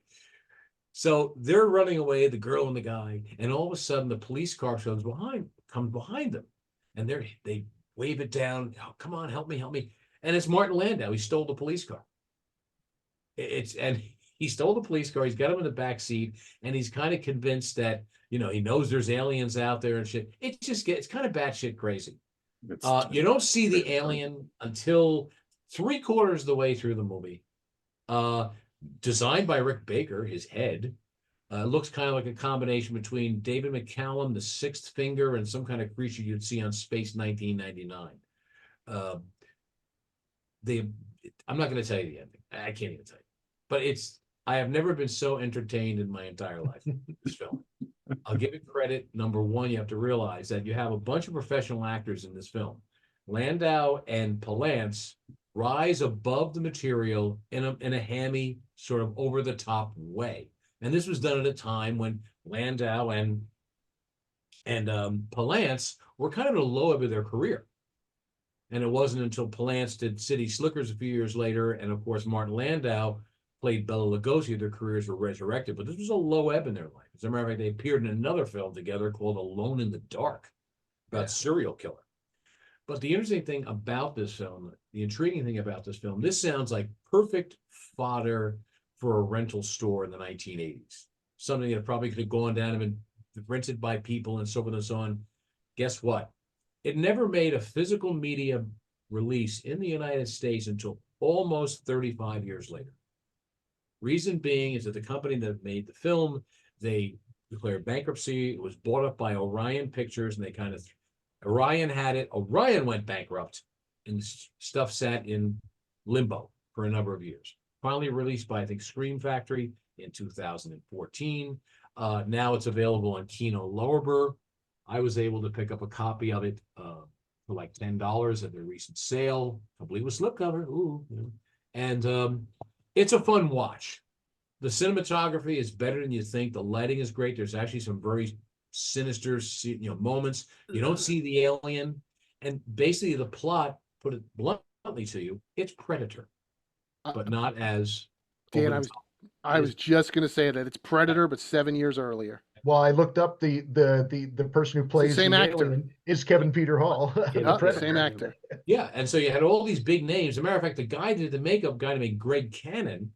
So they're running away, the girl and the guy, and all of a sudden the police car comes behind them. And they wave it down, oh, come on, help me. And it's Martin Landau. He stole the police car. He stole the police car. He's got him in the back seat, and he's kind of convinced that, he knows there's aliens out there and shit. It's kind of batshit crazy. You don't see the alien until 3/4 of the way through the movie. Designed by Rick Baker, his head looks kind of like a combination between David McCallum, the Sixth Finger, and some kind of creature you'd see on Space 1999. I'm not going to tell you the ending. I can't even tell you. But I have never been so entertained in my entire life, this film. I'll give it credit. Number one, you have to realize that you have a bunch of professional actors in this film. Landau and Palance rise above the material in a hammy, sort of over-the-top way. And this was done at a time when Landau and Palance were kind of at a low ebb of their career. And it wasn't until Palance did City Slickers a few years later, and of course Martin Landau played Bela Lugosi, their careers were resurrected. But this was a low ebb in their life. As a matter of fact, they appeared in another film together called Alone in the Dark, about serial killer. But the interesting thing about this film, the intriguing thing about this film, this sounds like perfect fodder for a rental store in the 1980s. Something that probably could have gone down and been rented by people and so forth and so on. Guess what? It never made a physical media release in the United States until almost 35 years later. Reason being is that the company that made the film, they declared bankruptcy. It was bought up by Orion Pictures, and they kind of, Orion had it. Orion went bankrupt, and stuff sat in limbo for a number of years. Finally released by, I think, Scream Factory in 2014. Now it's available on Kino Lorber. I was able to pick up a copy of it for like $10 at their recent sale, complete with slipcover. Ooh, you know. And it's a fun watch. The cinematography is better than you think. The lighting is great. There's actually some very sinister, moments. You don't see the alien, and basically the plot, put it bluntly to you, it's Predator, but not as. Dan, I was just going to say that it's Predator, but 7 years earlier. Well, I looked up the person who plays same the actor. alien is Kevin Peter Hall. The same actor. Yeah, and so you had all these big names. As a matter of fact, the guy did the makeup, guy named Greg Cannon,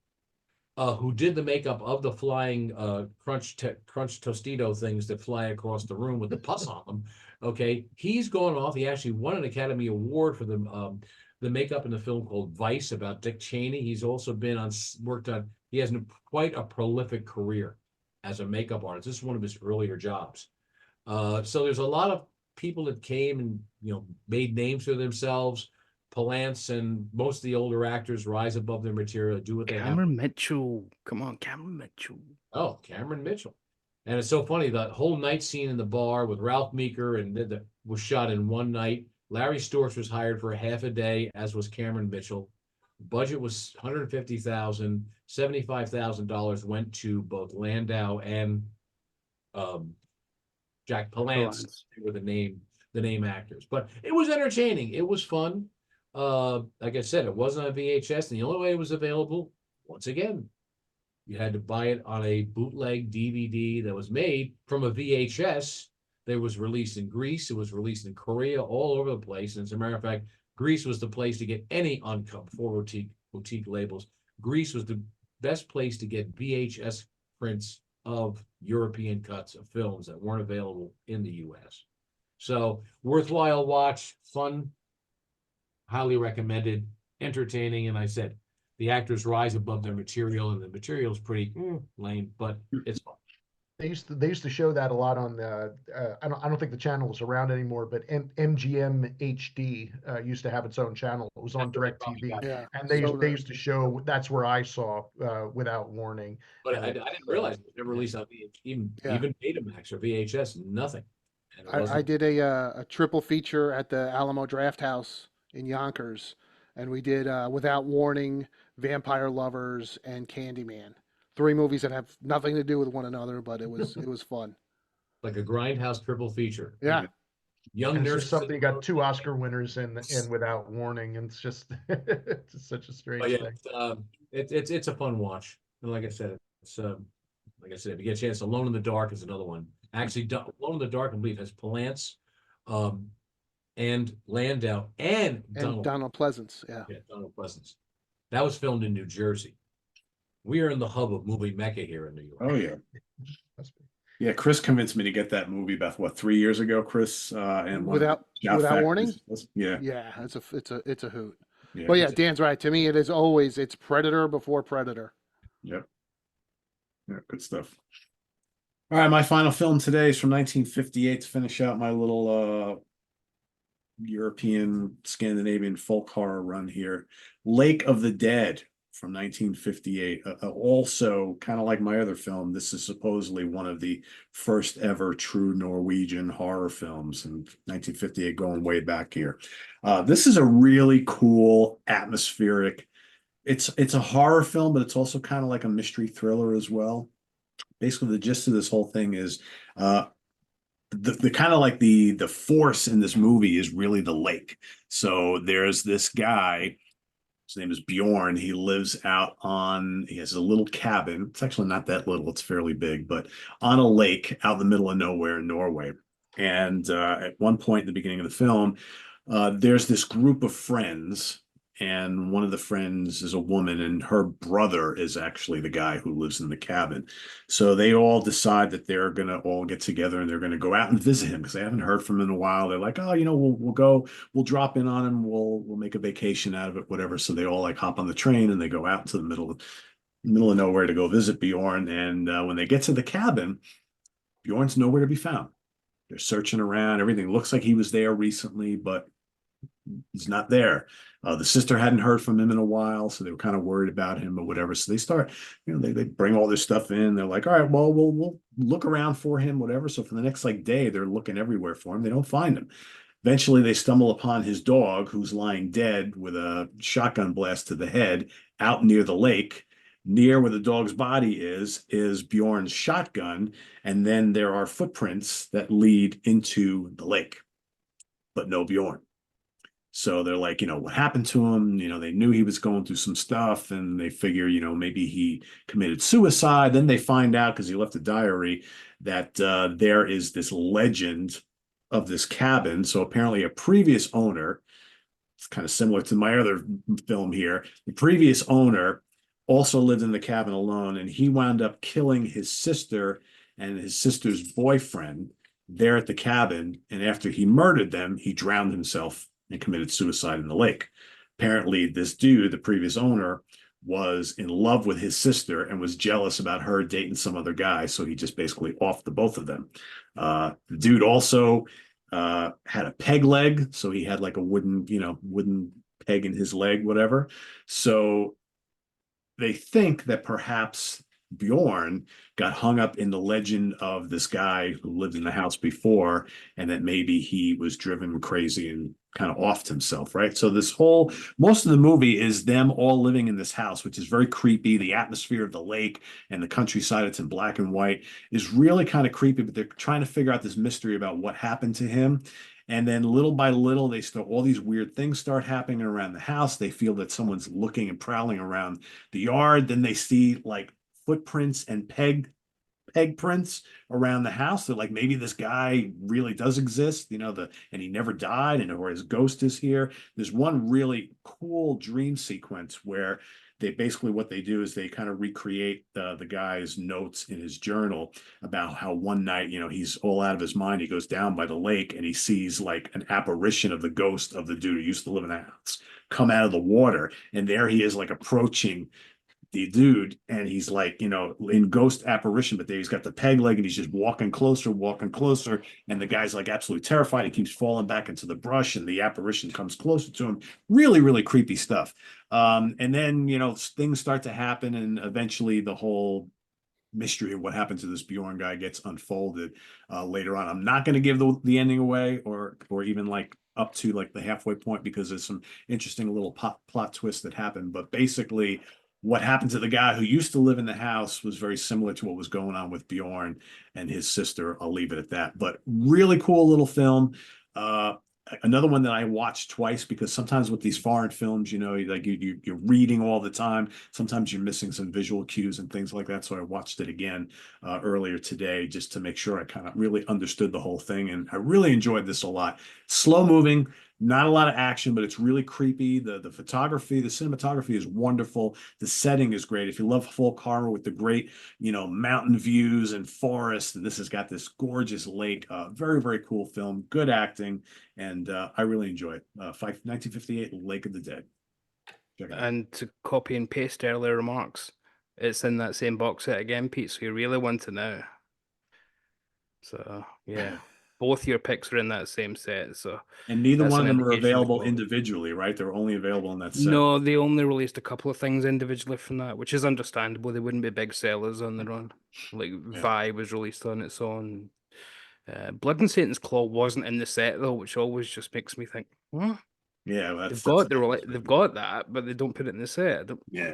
who did the makeup of the flying crunch Tostito things that fly across the room with the pus on them. Okay, he's gone off. He actually won an Academy Award for the makeup in the film called Vice about Dick Cheney. He's also worked on. He has quite a prolific career as a makeup artist. This is one of his earlier jobs. So there's a lot of people that came and made names for themselves. Palance and most of the older actors rise above their material, do what they have. Cameron Mitchell. Come on, Cameron Mitchell. Oh, Cameron Mitchell. And it's so funny, that whole night scene in the bar with Ralph Meeker and was shot in one night. Larry Storch was hired for a half a day, as was Cameron Mitchell. Budget was $150,000. $75,000 went to both Landau and Jack Palance. They were the name actors. But it was entertaining. It was fun. Like I said, it wasn't on VHS, and the only way it was available, once again, you had to buy it on a bootleg DVD that was made from a VHS. That was released in Greece. It was released in Korea, all over the place. And as a matter of fact, Greece was the place to get any uncut for boutique labels. Greece was the best place to get VHS prints of European cuts of films that weren't available in the US. So worthwhile watch, fun, highly recommended, entertaining. And I said, the actors rise above their material, and the material is pretty lame, but it's fun. They used to show that a lot on I don't think the channel was around anymore, but MGM HD used to have its own channel. It was on DirecTV, Yeah, and they used to show. That's where I saw Without Warning. But I didn't realize it was never released on VHS, even Betamax or VHS, nothing. I did a triple feature at the Alamo Draft House in Yonkers, and we did Without Warning, Vampire Lovers, and Candyman. 3 movies that have nothing to do with one another, but it was fun. Like a grindhouse triple feature. Yeah. Young nurse. Something got 2 Oscar winners in Without Warning, and it's just it's just such a strange thing. It's a fun watch. And like I said, if you get a chance, Alone in the Dark is another one. Actually, Alone in the Dark, I believe, has Palance, and Landau and Donald Pleasance. Yeah, Donald Pleasance. That was filmed in New Jersey. We are in the hub of movie Mecca here in New York. Oh yeah. Yeah, Chris convinced me to get that movie about 3 years ago, Chris. And Without Warning. Yeah. Yeah, it's a hoot. Yeah, but yeah, Dan's right. To me, it's Predator before Predator. Yep. Yeah, good stuff. All right, my final film today is from 1958 to finish out my little European Scandinavian folk horror run here. Lake of the Dead from 1958. Also, kind of like my other film, this is supposedly one of the first ever true Norwegian horror films in 1958, going way back here. This is a really cool, atmospheric. It's a horror film, but it's also kind of like a mystery thriller as well. Basically, the gist of this whole thing is the kind of like the force in this movie is really the lake. So there's this guy. His name is Bjorn. He lives out on, he has a little cabin. It's actually not that little, it's fairly big, but on a lake out in the middle of nowhere in Norway. And at one point in the beginning of the film, there's this group of friends, and one of the friends is a woman, and her brother is actually the guy who lives in the cabin. So they all decide that they're going to all get together and they're going to go out and visit him because they haven't heard from him in a while. They're like, oh, we'll go, we'll drop in on him, we'll make a vacation out of it, whatever. So they all like hop on the train and they go out into the middle of nowhere to go visit Bjorn. And when they get to the cabin, Bjorn's nowhere to be found. They're searching around. Everything looks like he was there recently, but he's not there. The sister hadn't heard from him in a while, so they were kind of worried about him or whatever. So they start, they bring all this stuff in. They're like, all right, well, we'll look around for him, whatever. So for the next like day, they're looking everywhere for him. They don't find him. Eventually, they stumble upon his dog, who's lying dead with a shotgun blast to the head out near the lake. Near where the dog's body is Bjorn's shotgun, and then there are footprints that lead into the lake, but no Bjorn. So they're like, what happened to him? They knew he was going through some stuff and they figure, maybe he committed suicide. Then they find out, because he left a diary, that there is this legend of this cabin. So apparently a previous owner, it's kind of similar to my other film here, the previous owner also lived in the cabin alone, and he wound up killing his sister and his sister's boyfriend there at the cabin. And after he murdered them, he drowned himself and committed suicide in the lake. Apparently, this dude, the previous owner, was in love with his sister and was jealous about her dating some other guy. So he just basically offed the both of them. The dude also had a peg leg. So he had like a wooden peg in his leg, whatever. So they think that perhaps Bjorn got hung up in the legend of this guy who lived in the house before, and that maybe he was driven crazy and kind of offed himself, right? So most of the movie is them all living in this house, which is very creepy. The atmosphere of the lake and the countryside, it's in black and white, is really kind of creepy, but they're trying to figure out this mystery about what happened to him. And then little by little, all these weird things start happening around the house. They feel that someone's looking and prowling around the yard. Then they see like footprints and peg prints around the house. They're like, maybe this guy really does exist, and he never died, or his ghost is here. There's one really cool dream sequence where what they do is they kind of recreate the guy's notes in his journal about how one night, he's all out of his mind. He goes down by the lake and he sees like an apparition of the ghost of the dude who used to live in the house come out of the water. And there he is, like approaching the dude, and he's like, in ghost apparition, but there he's got the peg leg and he's just walking closer, and the guy's like absolutely terrified. He keeps falling back into the brush, and the apparition comes closer to him. Really, really creepy stuff. And then things start to happen, and eventually the whole mystery of what happened to this Bjorn guy gets unfolded later on. I'm not going to give the ending away, or even like up to like the halfway point, because there's some interesting little plot twists that happen. But basically, what happened to the guy who used to live in the house was very similar to what was going on with Bjorn and his sister. I'll leave it at that. But really cool little film. Another one that I watched twice, because sometimes with these foreign films, like you're reading all the time. Sometimes you're missing some visual cues and things like that. So I watched it again earlier today just to make sure I kind of really understood the whole thing. And I really enjoyed this a lot. Slow moving, not a lot of action, but it's really creepy. The photography, the cinematography is wonderful. The setting is great. If you love folk horror with the great, mountain views and forests, and this has got this gorgeous lake. Very, very cool film. Good acting. And I really enjoy it. 1958, Lake of the Dead. Check it out. And to copy and paste earlier remarks, it's in that same box set again, Pete, so you really want to know. So, yeah. Both your picks are in that same set, so And neither that's one of an them are indication of available quality. individually, right? They're only available in that set. No, they only released a couple of things individually from that, which is understandable. They wouldn't be big sellers on their own. Like Vi was released on its own. Blood and Satan's Claw wasn't in the set though, which always just makes me think, what? Yeah, They've got that, but they don't put it in the set. Yeah.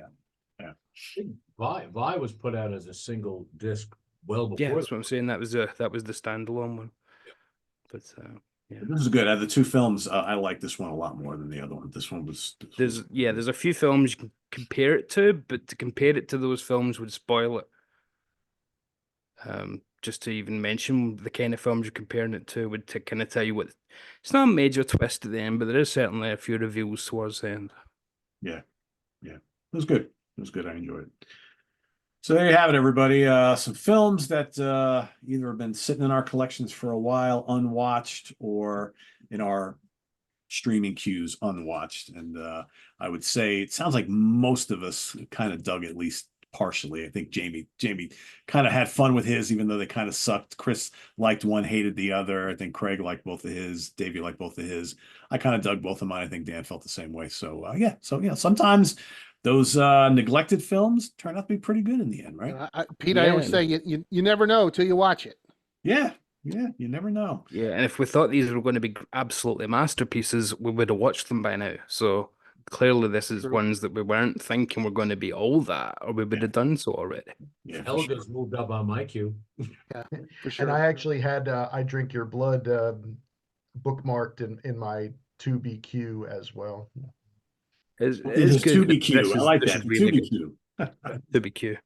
Vi was put out as a single disc well before. Yeah, that's what I'm saying. That was the standalone one. But yeah, This is good. The two films, I like this one a lot more than the other one. This one was. there's a few films you can compare it to, but to compare it to those films would spoil it. Just to even mention the kind of films you're comparing it to would to kind of tell you what. It's not a major twist at the end, but there is certainly a few reveals towards the end. Yeah, it was good. It was good. I enjoyed it. So there you have it, everybody. Some films that either have been sitting in our collections for a while, unwatched, or in our streaming queues, unwatched. And I would say it sounds like most of us kind of dug at least partially. I think Jamie kind of had fun with his, even though they kind of sucked. Chris liked one, hated the other. I think Craig liked both of his. Davey liked both of his. I kind of dug both of mine. I think Dan felt the same way. So yeah. So yeah, sometimes those neglected films turn out to be pretty good in the end, right? Pete, I always Yeah. say you never know till you watch it. Yeah, you never know. Yeah, and if we thought these were going to be absolutely masterpieces, we would have watched them by now. So clearly, this is True. ones that we weren't thinking were going to be all that, or we would have done so already. Yeah, for Helga's sure. moved up on my queue. Yeah, for sure. And I actually had I Drink Your Blood bookmarked in my to be queue as well. It's This is good. to be but Q. I like this that. is To really be good. Q. To be Q.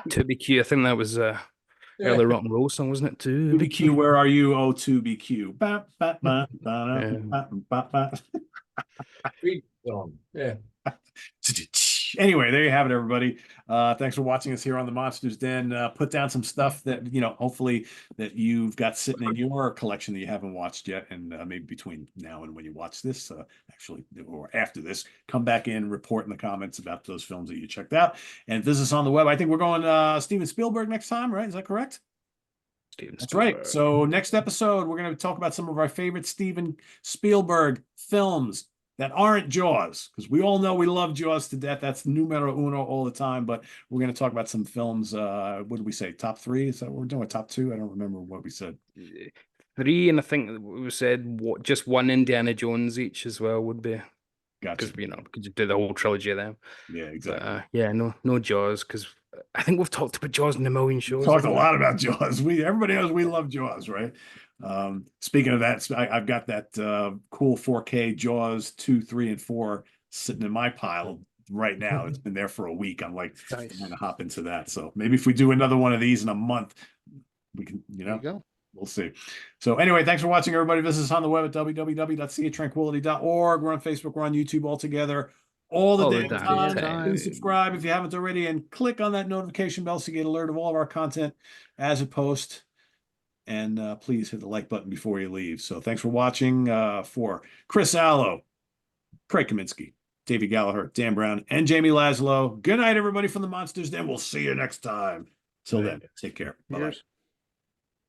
To be Q. I think that was early rock and roll song, wasn't it? To To be be Q, where are you? Oh, to be Q. Ba, ba, ba, ba, Yeah. ba, ba, ba. Great song. Yeah. Anyway, there you have it, everybody. Thanks for watching us here on the Monsters Den. Put down some stuff that, hopefully that you've got sitting in your collection that you haven't watched yet. And maybe between now and when you watch this, actually, or after this, come back in, report in the comments about those films that you checked out. And visit us on the web. I think we're going Steven Spielberg next time, right? Is that correct? Steven That's right. Spielberg. So next episode, we're going to talk about some of our favorite Steven Spielberg films that aren't Jaws, because we all know we love Jaws to death. That's numero uno all the time. But we're going to talk about some films. What did we say? Top three? Is that what we're doing? Top two? I don't remember what we said. 3, and I think we said just one Indiana Jones each as well would be, Gotcha. because could you do the whole trilogy of them? Yeah, But exactly. yeah, no Jaws, because I think we've talked about Jaws in a million shows. Talked a haven't we? lot about Jaws. Everybody knows we love Jaws, right? Speaking of that, I've got that cool 4K Jaws 2, 3, and 4 sitting in my pile right now. It's been there for a week. I'm like, Nice. trying to hop into that. So maybe if we do another one of these in a month, we can, There you go. we'll see. So anyway, thanks for watching, everybody. Visit us on the web at www.seatranquility.org. We're on Facebook. We're on YouTube all together. All the damn time. time. Please subscribe if you haven't already, and click on that notification bell so you get alert of all of our content as it posts. And please hit the like button before you leave. So thanks for watching. For Chris Allo, Craig Kaminsky, Davey Gallagher, Dan Brown, and Jamie Laszlo. Good night, everybody from the Monsters Den. We'll see you next time. Till then, take care. Bye-bye. Cheers.